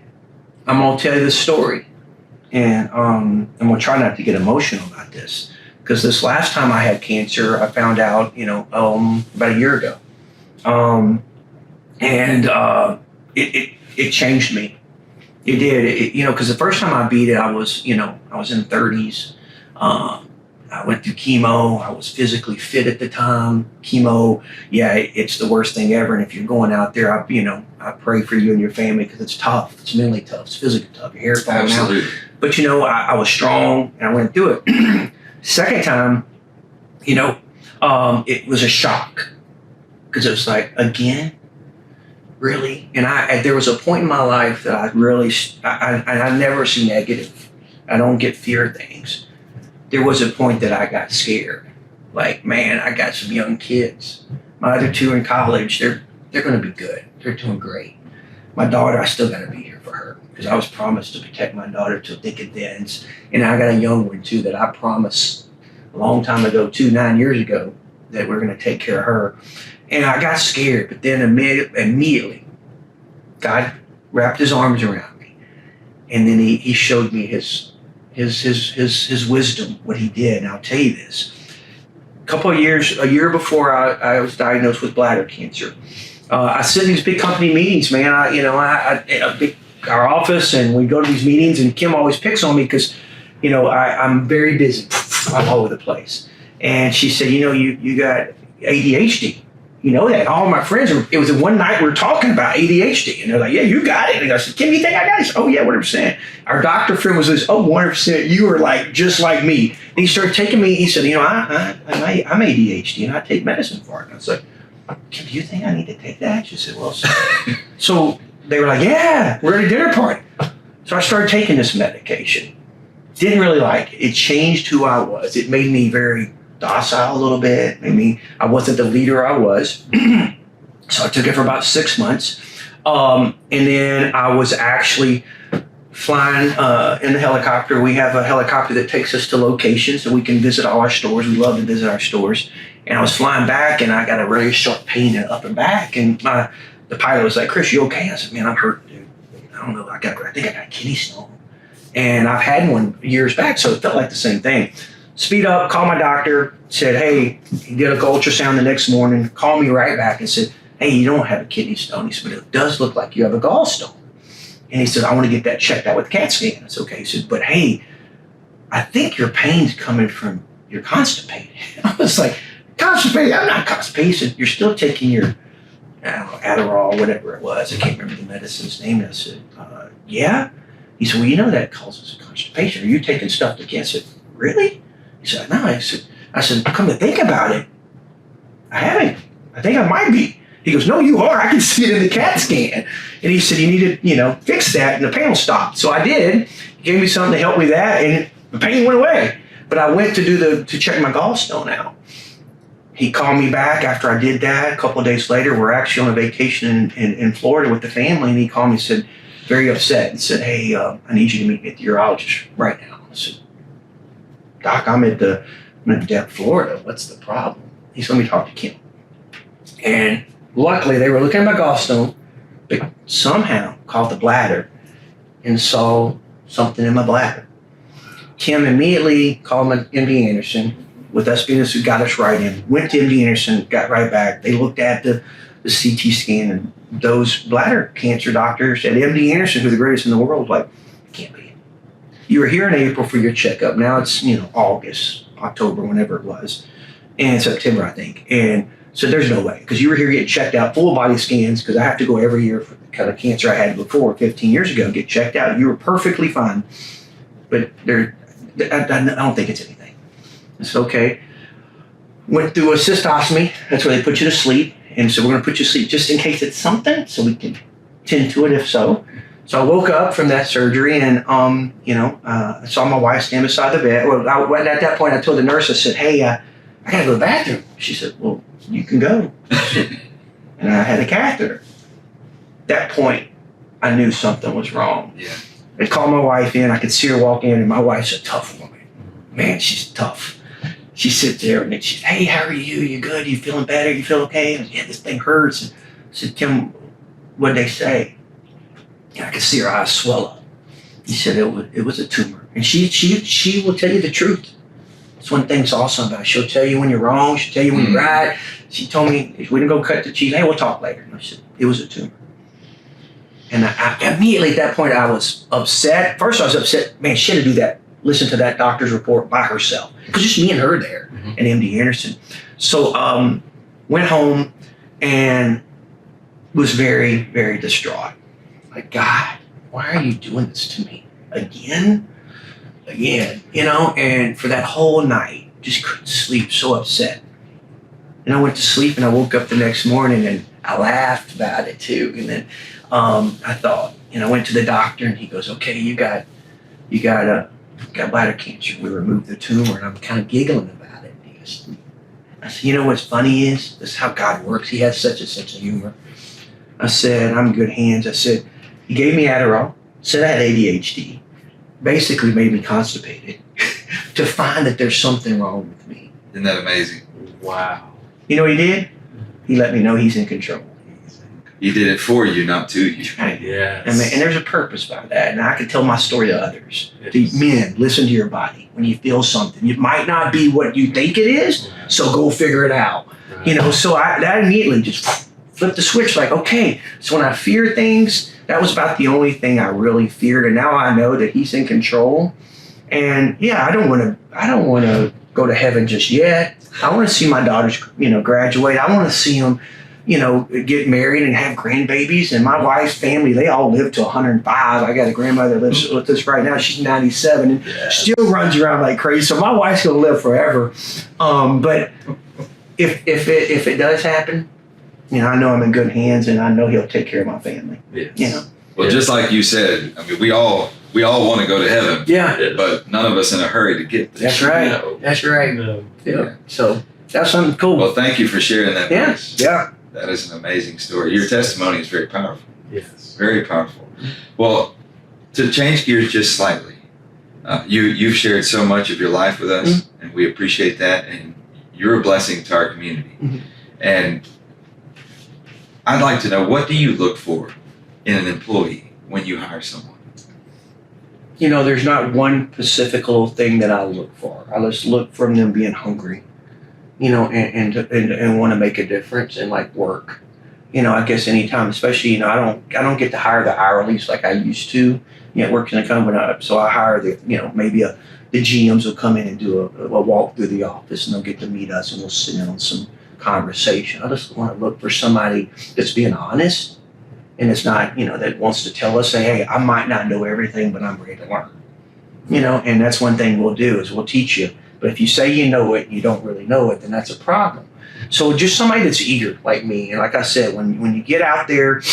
I'm gonna tell you this story. And I'm gonna try not to get emotional about this, because this last time I had cancer, I found out, about a year ago, and it changed me. It did, because the first time I beat it, I was in 30s. I went through chemo. I was physically fit at the time. Chemo, it's the worst thing ever. And if you're going out there, I pray for you and your family, because it's tough. It's mentally tough. It's physically tough. Your hair falling out. But I was strong and I went through it. Second time, it was a shock, because it was like, again, really? And there was a point in my life that I never see negative. I don't get fear things. There was a point that I got scared. Like, man, I got some young kids. My other two are in college. They're going to be good. They're doing great. My daughter, I still got to be here for her, because I was promised to protect my daughter till thick and thin. And I got a young one too that I promised a long time ago, 9 years ago, that we're going to take care of her. And I got scared, but then immediately, God wrapped his arms around me, and then he showed me his wisdom, what he did. And I'll tell you this: a year before I was diagnosed with bladder cancer, I sit in these big company meetings, man. Our office, and we go to these meetings, and Kim always picks on me because, I'm very busy. I'm all over the place. And she said, you got ADHD. You know that. All my friends, it was one night we were talking about ADHD, and they're like, yeah, you got it. And I said, Kim, you think I got it? Said, oh, yeah, 100%. Our doctor friend was this, 100%, you are just like me. And he started taking me, he said, I'm ADHD, and I take medicine for it. And I was like, Kim, do you think I need to take that? She said, well, so they were like, yeah, we're at a dinner party. So I started taking this medication. Didn't really like it. It changed who I was. It made me very docile a little bit. I wasn't the leader I was. So I took it for about 6 months. And then I was actually flying in the helicopter. We have a helicopter that takes us to locations so we can visit all our stores. We love to visit our stores. And I was flying back, and I got a really sharp pain in the upper back. And the pilot was like, Chris, you okay? I said, man, I'm hurt, dude. I don't know. I think I got a kidney stone. And I've had one years back, so it felt like the same thing. Speed up, call my doctor, said, hey, he did an ultrasound the next morning, called me right back and said, hey, you don't have a kidney stone. He said, but it does look like you have a gallstone. And he said, I want to get that checked out with a CAT scan. I said, okay. He said, but hey, I think your pain's coming from you're constipated. I was like, constipated? I'm not constipated. He said, you're still taking your Adderall, whatever it was. I can't remember the medicine's name. And I said, yeah. He said, well, that causes constipation. Are you taking stuff to get? I said, really? He said, no. I said, come to think about it, I haven't. I think I might be. He goes, no, you are. I can see it in the CAT scan. And he said, you need to, fix that. And the pain will stop. So I did. He gave me something to help with that, and the pain went away. But I went to check my gallstone out. He called me back after I did that. A couple of days later, we're actually on a vacation in Florida with the family, and he called me and said, very upset, and said, hey, I need you to meet me at the urologist right now. I said, Doc, I'm in Florida. What's the problem? He said, let me talk to Kim. And luckily, they were looking at my gallstone, but somehow caught the bladder and saw something in my bladder. Kim immediately called my MD Anderson, with us being who got us right in. Went to MD Anderson, got right back. They looked at the the CT scan, and those bladder cancer doctors at MD Anderson, who are the greatest in the world, like, can't be. You were here in April for your checkup. Now it's, August, October, whenever it was, and September, I think. And so there's no way, because you were here getting checked out, full body scans, because I have to go every year for the kind of cancer I had before, 15 years ago, get checked out. You were perfectly fine, but I don't think it's anything. It's okay. Went through a cystostomy. That's where they put you to sleep. And so we're going to put you to sleep just in case it's something, so we can tend to it if so. So I woke up from that surgery, and I saw my wife stand beside the bed. Well, at that point, I told the nurse, I said, "Hey, I got to go to the bathroom." She said, "Well, you can go." And I had a catheter. At that point, I knew something was wrong. Yeah. I called my wife in. I could see her walk in, and my wife's a tough woman. Man, she's tough. She sits there and she's, "Hey, how are you? You good? You feeling better? You feel okay?" And, "Yeah, this thing hurts." And I said, "Kim, what'd they say?" And I could see her eyes swell up. He said it was a tumor. And she will tell you the truth. That's one thing's awesome about her. She'll tell you when you're wrong. She'll tell you when you're right. She told me, "We didn't go cut the cheese. Hey, we'll talk later." And I said, "It was a tumor." And I immediately at that point, I was upset. First, I was upset. Man, she had to do that. Listen to that doctor's report by herself. Because just me and her there at MD Anderson. So went home and was very, very distraught. Like, God, why are you doing this to me? Again? And for that whole night, just couldn't sleep, so upset. And I went to sleep and I woke up the next morning and I laughed about it too. And then I thought, I went to the doctor and he goes, "Okay, you got bladder cancer. We removed the tumor." And I'm kind of giggling about it. And he goes, I said, "What's funny is, this is how God works. He has such a sense of humor." I said, "I'm in good hands." I said, he gave me Adderall, said I had ADHD, basically made me constipated to find that there's something wrong with me. Isn't that amazing? Wow. You know what he did? He let me know he's in control. He did it for you, not to you. Right. Yes. And there's a purpose by that. And I can tell my story to others. Yes. To men, listen to your body. When you feel something, it might not be what you think it is, so go figure it out. Right. So that immediately just flipped the switch, like, okay, so when I fear things, that was about the only thing I really feared. And now I know that he's in control. And yeah, I don't want to go to heaven just yet. I want to see my daughters, graduate. I want to see them, get married and have grandbabies. And my wife's family, they all live to 105. I got a grandmother that lives with us right now. She's 97 and still runs around like crazy. So my wife's going to live forever. But if it does happen, I know I'm in good hands, and I know he'll take care of my family. Yes. Well, just like you said, I mean, we all want to go to heaven. Yeah. But none of us in a hurry to get there. That's right. No. That's right. No. Yeah. So that's something cool. Well, thank you for sharing that. Yeah. Chris. Yeah. That is an amazing story. Your testimony is very powerful. Yes. Very powerful. Well, to change gears just slightly, you've shared so much of your life with us, and we appreciate that. And you're a blessing to our community. And I'd like to know, what do you look for in an employee when you hire someone? There's not one specific little thing that I look for. I just look from them being hungry, and want to make a difference and like work. I guess anytime, especially, I don't get to hire the hourlies like I used to. Working in a company, so I hire maybe the GMs will come in and do a walk through the office, and they'll get to meet us, and we'll sit in on some conversation. I just want to look for somebody that's being honest, and it's not, that wants to tell us, say, "Hey, I might not know everything, but I'm ready to learn." And that's one thing we'll do is we'll teach you. But if you say you know it and you don't really know it, then that's a problem. So just somebody that's eager like me. And like I said, when you get out there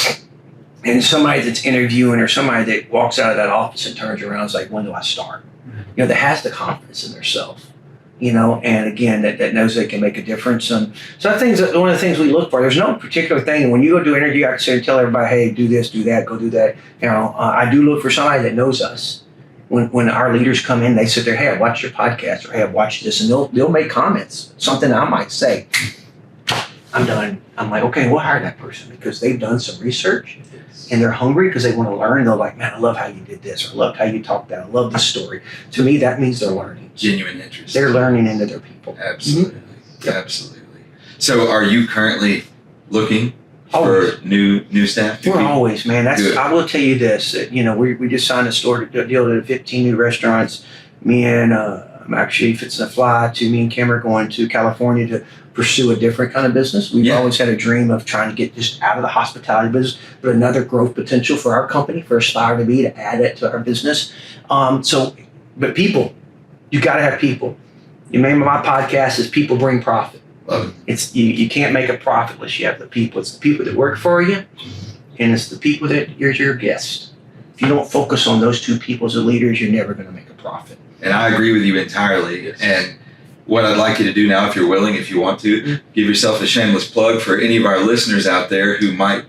and somebody that's interviewing or somebody that walks out of that office and turns around and is like, "When do I start?" That has the confidence in themselves. And again, that knows they can make a difference. And so I think one of the things we look for, there's no particular thing. When you go do an interview, I can say, tell everybody, "Hey, do this, do that, go do that." I do look for somebody that knows us. When our leaders come in, they sit there, "Hey, I watched your podcast," or "Hey, I watched this," and they'll make comments, something I might say. I'm done. I'm like, okay, we'll hire that person because they've done some research and they're hungry because they want to learn. They're like, "Man, I love how you did this," or "I loved how you talked that. I love this story." To me, that means they're learning. Genuine interest. They're learning into their people. Absolutely. Absolutely. So are you currently looking for new staff? We're always, man. Good. I will tell you this. That, we just signed a deal to 15 new restaurants. Me and I'm actually fixing to fly to. Me and Kim are going to California to pursue a different kind of business. We've always had a dream of trying to get just out of the hospitality business, but another growth potential for our company, for ASPIRE2B, to add it to our business. But people, you got to have people. The name of my podcast is People Bring Profit. Love it. It's you can't make a profit unless you have the people. It's the people that work for you, and it's the people that you're your guest. If you don't focus on those two people as the leaders, you're never going to make a profit. And I agree with you entirely. Yes. And what I'd like you to do now, if you're willing, if you want to, give yourself a shameless plug for any of our listeners out there who might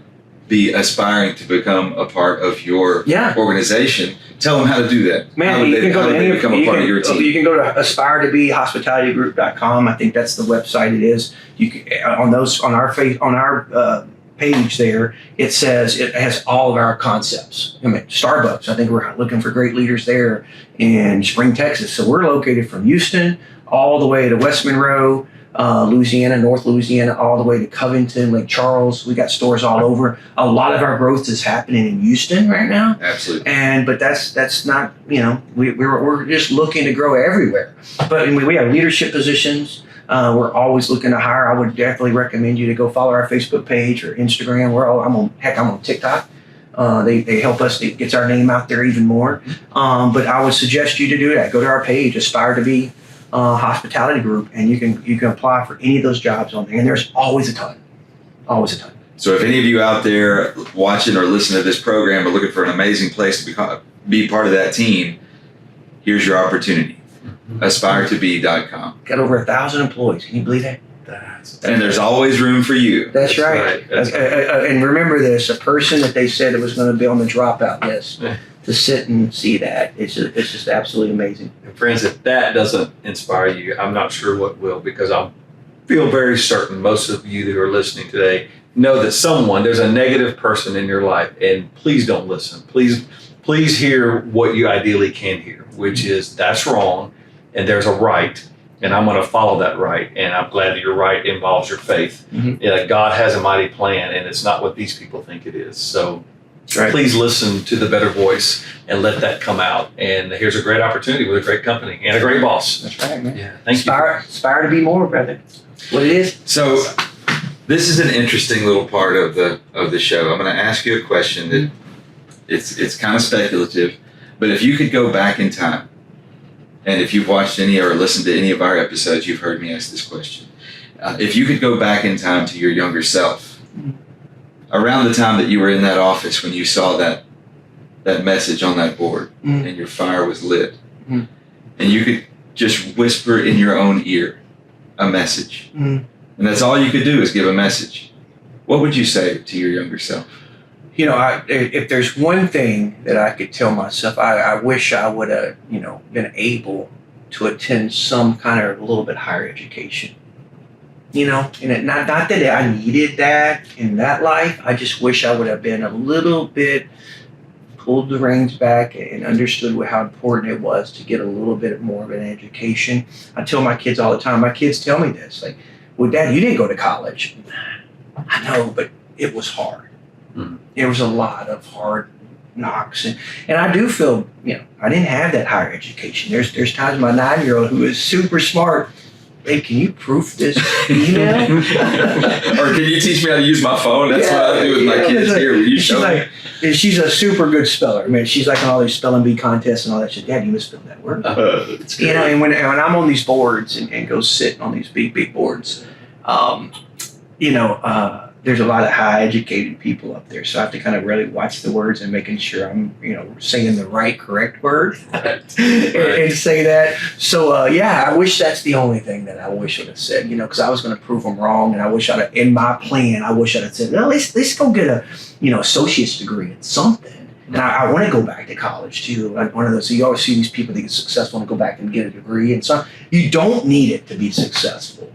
be aspiring to become a part of your organization. Tell them how to do that. Man, how would they become a part of your team? You can go to ASPIRE2BHospitalityGroup.com. I think that's the website it is. You can, on our page there, it says it has all of our concepts. I mean, Starbucks, I think we're looking for great leaders there in Spring, Texas. So we're located from Houston all the way to West Monroe, Louisiana, North Louisiana, all the way to Covington, Lake Charles. We got stores all over. A lot of our growth is happening in Houston right now. Absolutely. But that's not, we're just looking to grow everywhere. But we have leadership positions. We're always looking to hire. I would definitely recommend you to go follow our Facebook page or Instagram. I'm on TikTok. They help us. It gets our name out there even more. But I would suggest you to do that. Go to our page, ASPIRE2B Hospitality Group, and you can apply for any of those jobs on there. And there's always a ton. So if any of you out there watching or listening to this program are looking for an amazing place to be part of that team, here's your opportunity. ASPIRE2B.com. Got over 1,000 employees. Can you believe that? And there's always room for you. That's right. And remember this: a person that they said it was going to be on the dropout list, to sit and see that, it's just absolutely amazing. And friends, if that doesn't inspire you, I'm not sure what will, because I feel very certain most of you that are listening today know that there's a negative person in your life, and please don't listen. Please hear what you ideally can hear, which is that's wrong, and there's a right, and I'm going to follow that right. And I'm glad that your right involves your faith. Mm-hmm. God has a mighty plan, and it's not what these people think it is. So please listen to the better voice and let that come out. And here's a great opportunity with a great company and a great boss. That's right, man. Yeah, thank you. Aspire to be more, brother. What it is. So this is an interesting little part of the show. I'm going to ask you a question that it's kind of speculative, but if you could go back in time, and if you've watched any or listened to any of our episodes, you've heard me ask this question. If you could go back in time to your younger self, around the time that you were in that office when you saw that message on that board and your fire was lit, and you could just whisper in your own ear a message, and that's all you could do is give a message, what would you say to your younger self? If there's one thing that I could tell myself, I wish I would have, been able to attend some kind of a little bit higher education. And not that I needed that in that life. I just wish I would have been a little bit pulled the reins back and understood how important it was to get a little bit more of an education. I tell my kids all the time. My kids tell me this, like, "Well, Dad, you didn't go to college." I know, but it was hard. There was a lot of hard knocks, and I do feel, I didn't have that higher education. There's times my 9-year-old, who is super smart, hey, can you proof this email? Or can you teach me how to use my phone? That's what I do with my kids here. Will you show me? And she's a super good speller. I mean, she's like on all these spelling bee contests and all that shit. Dad, you misspelled that word. And when I'm on these boards and go sit on these big boards, there's a lot of high educated people up there. So I have to kind of really watch the words and making sure I'm, saying the correct word and say that. So, I wish that's the only thing that I wish I would have said, because I was going to prove them wrong. And I wish in my plan, I wish I'd have said, well, let's go get a, associate's degree in something. And I want to go back to college too. Like one of those, so you always see these people that get successful and go back and get a degree. And so you don't need it to be successful.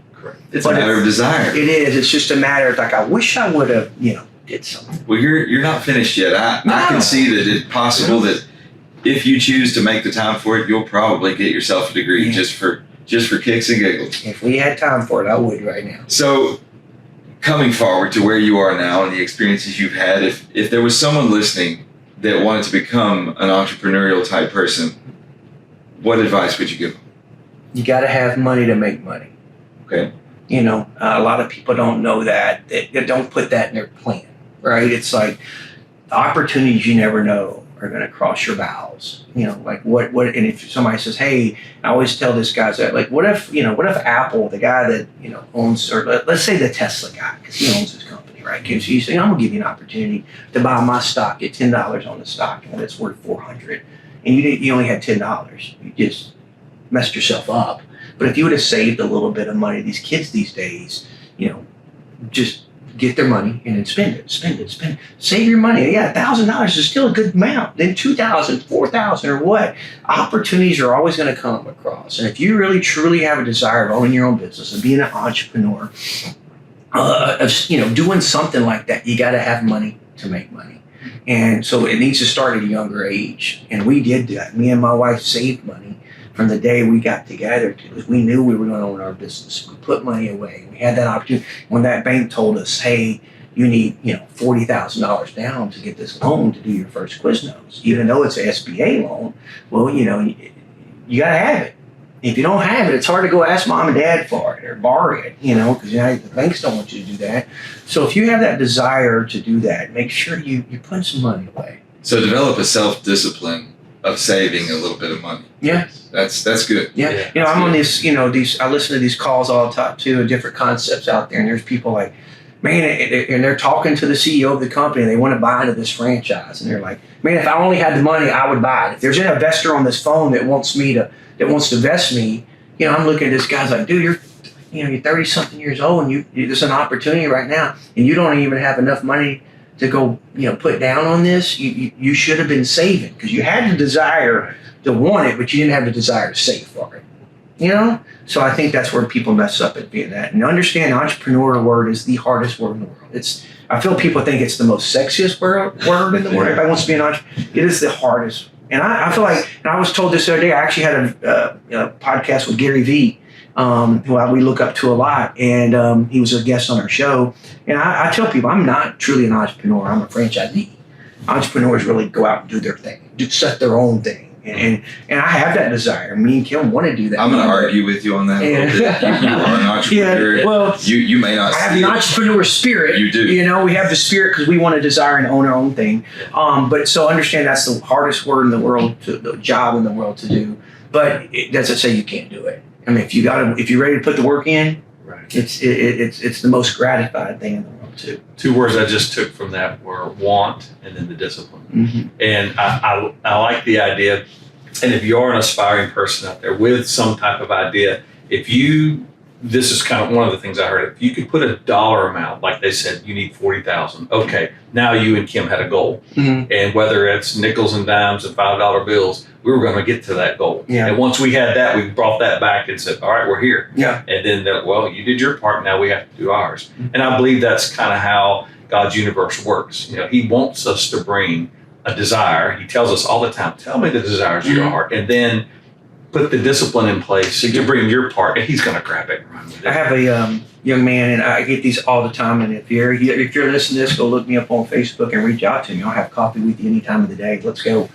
It's a matter of desire. It is. It's just a matter of I wish I would have, did something. Well, you're not finished yet. I can see that it's possible that if you choose to make the time for it, you'll probably get yourself a degree just for kicks and giggles. If we had time for it, I would right now. So, coming forward to where you are now and the experiences you've had, if there was someone listening that wanted to become an entrepreneurial type person, what advice would you give them? You got to have money to make money. Okay. You know, a lot of people don't know that. They don't put that in their plan, right? It's like the opportunities you never know are going to cross your bows. You know, like what, and if somebody says, hey, I always tell this guy that, like, what if Apple, the guy that, owns, or let's say the Tesla guy, because he owns his company, right? Because he's saying, I'm going to give you an opportunity to buy my stock, get $10 on the stock, and it's worth $400. And you only had $10. You just messed yourself up. But if you would have saved a little bit of money, these kids these days, just get their money and then spend it. Save your money. Yeah, $1,000 is still a good amount. Then $2,000, $4,000, or what? Opportunities are always going to come across. And if you really truly have a desire of owning your own business and being an entrepreneur, doing something like that, you got to have money to make money. And so it needs to start at a younger age. And we did that. Me and my wife saved money from the day we got together, because we knew we were going to own our business. We put money away. We had that opportunity. When that bank told us, hey, you need $40,000 down to get this loan to do your first Quiznos, even though it's an SBA loan, well, you got to have it. If you don't have it, it's hard to go ask mom and dad for it or borrow it, because the banks don't want you to do that. So if you have that desire to do that, make sure you put some money away. So develop a self-discipline of saving a little bit of money. Yeah. That's good. Yeah. I'm on this, I listen to these calls all the time too, different concepts out there. And there's people like, man, and they're talking to the CEO of the company and they want to buy into this franchise. And they're like, man, if I only had the money, I would buy it. If there's an investor on this phone that wants to invest me, I'm looking at this guy's like, dude, you're 30 something years old and there's an opportunity right now and you don't even have enough money to go, put down on this. You should have been saving, because you had the desire to want it, but you didn't have the desire to save for it. So I think that's where people mess up at being that. And understand, entrepreneur word is the hardest word in the world. I feel people think it's the most sexiest word in the world. Everybody wants to be an entrepreneur. It is the hardest. And I feel like, and I was told this the other day, I actually had a podcast with Gary Vee, who we look up to a lot, and he was a guest on our show. And I tell people, I'm not truly an entrepreneur. I'm a franchisee. Entrepreneurs really go out and do their thing, set their own thing. And I have that desire. Me and Kim want to do that. I'm going to argue with you on that a little bit. You are an entrepreneur. Yeah, well, you may not. I have an entrepreneur spirit. You do. We have the spirit because we want to desire and own our own thing. But so understand that's the hardest word in the world, the job in the world to do. But it doesn't say you can't do it. I mean, if you're ready to put the work in, right. It's the most gratifying thing in the world too. Two words I just took from that were want and then the discipline. Mm-hmm. And I like the idea. And if you are an aspiring person out there with some type of idea, this is kind of one of the things I heard. If you could put a dollar amount, like they said, you need $40,000. Okay, now you and Kim had a goal, and whether it's nickels and dimes and $5 bills, we were going to get to that goal. Yeah. And once we had that, we brought that back and said, all right, we're here. Yeah. And then, you did your part. Now we have to do ours. And I believe that's kind of how God's universe works. He wants us to bring a desire. He tells us all the time, tell me the desires of your heart, and then put the discipline in place to bring your part, and he's going to grab it and run with it. I have a young man, and I get these all the time, and if you're listening to this, go look me up on Facebook and reach out to me. I'll have coffee with you any time of the day. Let's go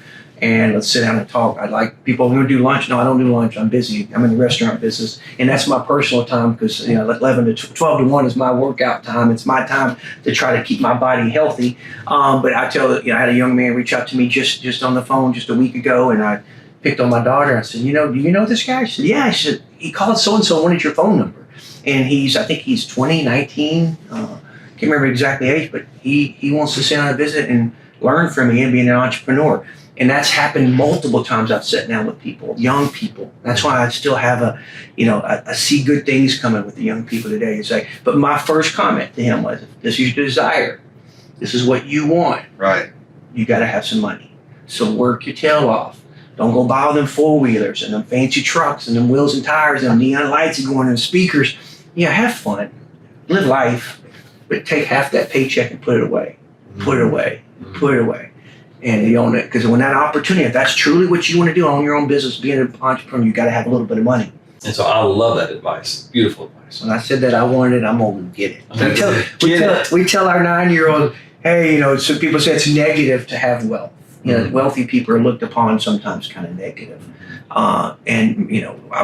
and let's sit down and talk. I'd like people, we're going to do lunch. No, I don't do lunch. I'm busy. I'm in the restaurant business, and that's my personal time because 11 to 12 to 1 is my workout time. It's my time to try to keep my body healthy. But I I had a young man reach out to me just on the phone just a week ago, and I picked on my daughter. I said, do you know this guy? She said, yeah. I said, he called so-and-so, wanted your phone number. And I think he's 20, 19, can't remember exactly age, but he wants to sit on a visit and learn from me and being an entrepreneur. And that's happened multiple times. I've sat down with people, young people. That's why I still have I see good things coming with the young people today. It's like, but my first comment to him was, this is your desire. This is what you want. Right. You got to have some money. So work your tail off. Don't go buy all them four-wheelers and them fancy trucks and them wheels and tires and them neon lights going and speakers. Have fun. Live life. But take half that paycheck and put it away. Put it away. Put it away. And you own it. Because when that opportunity, if that's truly what you want to do, own your own business, being an entrepreneur, you got to have a little bit of money. And so I love that advice. Beautiful advice. When I said that I wanted it, I'm going to get it. Get We tell our 9-year-old, hey, so people say it's negative to have wealth. Wealthy people are looked upon sometimes kind of negative. And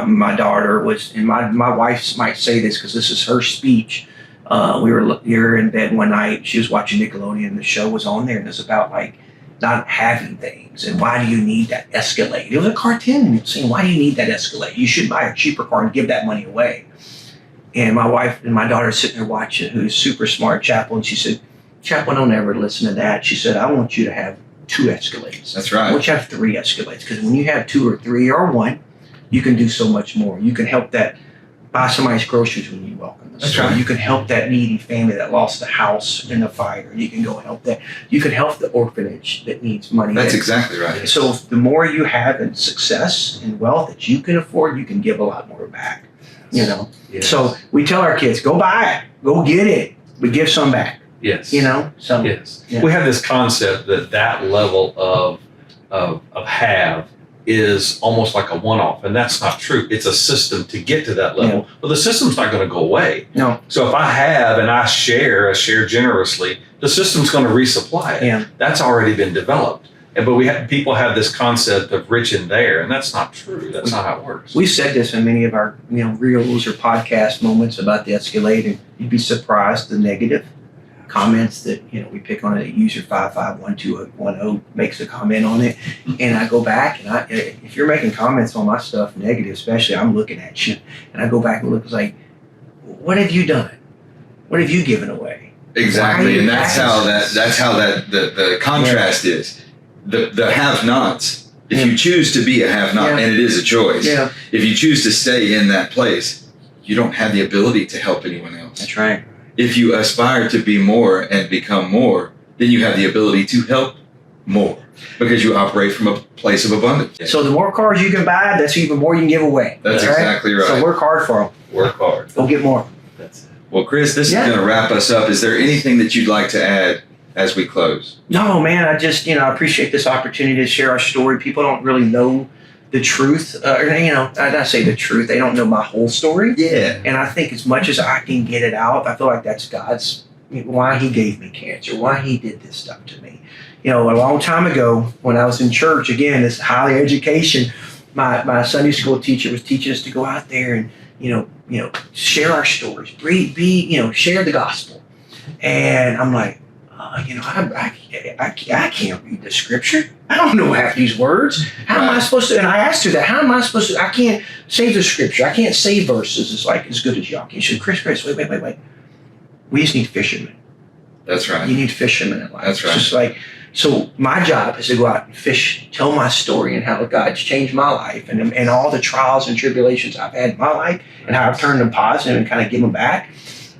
my daughter was, and my wife might say this because this is her speech. We were in bed one night. She was watching Nickelodeon, and the show was on there, and it's about like not having things and why do you need that Escalade? It was a cartoon saying, why do you need that Escalade? You should buy a cheaper car and give that money away. And my wife and my daughter are sitting there watching, who's super smart, Chapel, and she said, Chapel, don't ever listen to that. She said, I want you to have 2 Escalades. That's right. I want you to have 3 Escalades, because when you have 2 or 3 or 1, you can do so much more. You can help that buy somebody's groceries when you walk in the store. Right. You can help that needy family that lost the house in the fire. You can go help that. You can help the orphanage that needs money. That's exactly right. So the more you have in success and wealth that you can afford, you can give a lot more back. Yes. So we tell our kids, go buy it, go get it, but give some back. Yes. So yes. Yeah. We have this concept that level of have is almost like a one-off, and that's not true. It's a system to get to that level, but the system's not going to go away. No. So if I have and I share generously, the system's going to resupply it. Yeah. That's already been developed. But people have this concept of rich in there, and that's not true. That's not how it works. We've said this in many of our reels or podcast moments about the Escalade, and you'd be surprised the negative comments that we pick on it. User 551210 makes a comment on it, and I go back and if you're making comments on my stuff negative, especially, I'm looking at you, and I go back and look. It's like, what have you done? What have you given away? Exactly, and that's how the contrast is. The have-nots. If you choose to be a have-not, and it is a choice. Yeah. If you choose to stay in that place, you don't have the ability to help anyone else. That's right. If you aspire to be more and become more, then you have the ability to help more because you operate from a place of abundance. So the more cars you can buy, that's even more you can give away. That's exactly right. So work hard for them. Work hard. Go get more. That's it. Well, Chris, this is going to wrap us up. Is there anything that you'd like to add as we close? No, man. I just I appreciate this opportunity to share our story. People don't really know the truth. I say the truth. They don't know my whole story. Yeah. And I think as much as I can get it out, I feel like that's God's, why he gave me cancer, why he did this stuff to me. A long time ago when I was in church, again, this higher education, my Sunday school teacher was teaching us to go out there and, share our stories, share the gospel. And I'm like, I can't read the scripture. I don't know half these words. How am I supposed to? And I asked her that. How am I supposed to? I can't say the scripture. I can't say verses as good as y'all can. She said, Chris, wait. We just need fishermen. That's right. You need fishermen in life. That's right. It's just like, so my job is to go out and fish, tell my story and how God's changed my life and all the trials and tribulations I've had in my life and how I've turned them positive and kind of give them back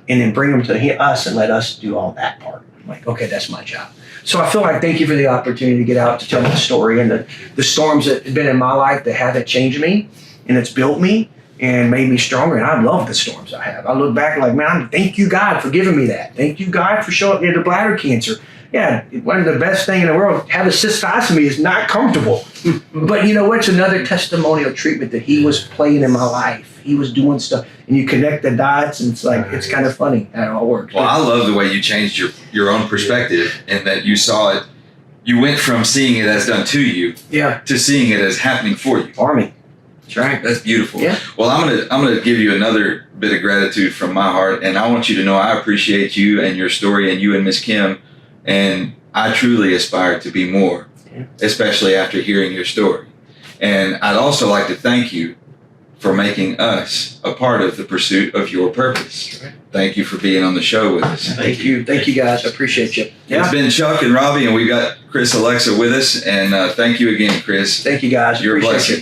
and then bring them to us and let us do all that part. I'm like, okay, that's my job. So I feel like thank you for the opportunity to get out to tell the story and the storms that have been in my life that haven't changed me and it's built me and made me stronger. And I love the storms I have. I look back like, man, thank you, God, for giving me that. Thank you, God, for showing me the bladder cancer. Yeah, one of the best thing in the world, have a cystostomy is not comfortable. But you know what's another testimonial treatment that he was playing in my life. He was doing stuff, and you connect the dots, and it's like, it's kind of funny how it all works. Well, I love the way you changed your own perspective and that you saw it. You went from seeing it as done to you to seeing it as happening for you. For me. That's right. That's beautiful. Yeah. Well, I'm gonna give you another bit of gratitude from my heart, and I want you to know I appreciate you and your story and you and Miss Kim, and I truly aspire to be more, especially after hearing your story. And I'd also like to thank you for making us a part of the pursuit of your purpose. Right. Thank you for being on the show with us. Thank you guys. I appreciate you. It's been Chuck and Robbie, and we've got Chris Olexa with us. And thank you again, Chris. Thank you guys. You're a Appreciate blessing. you.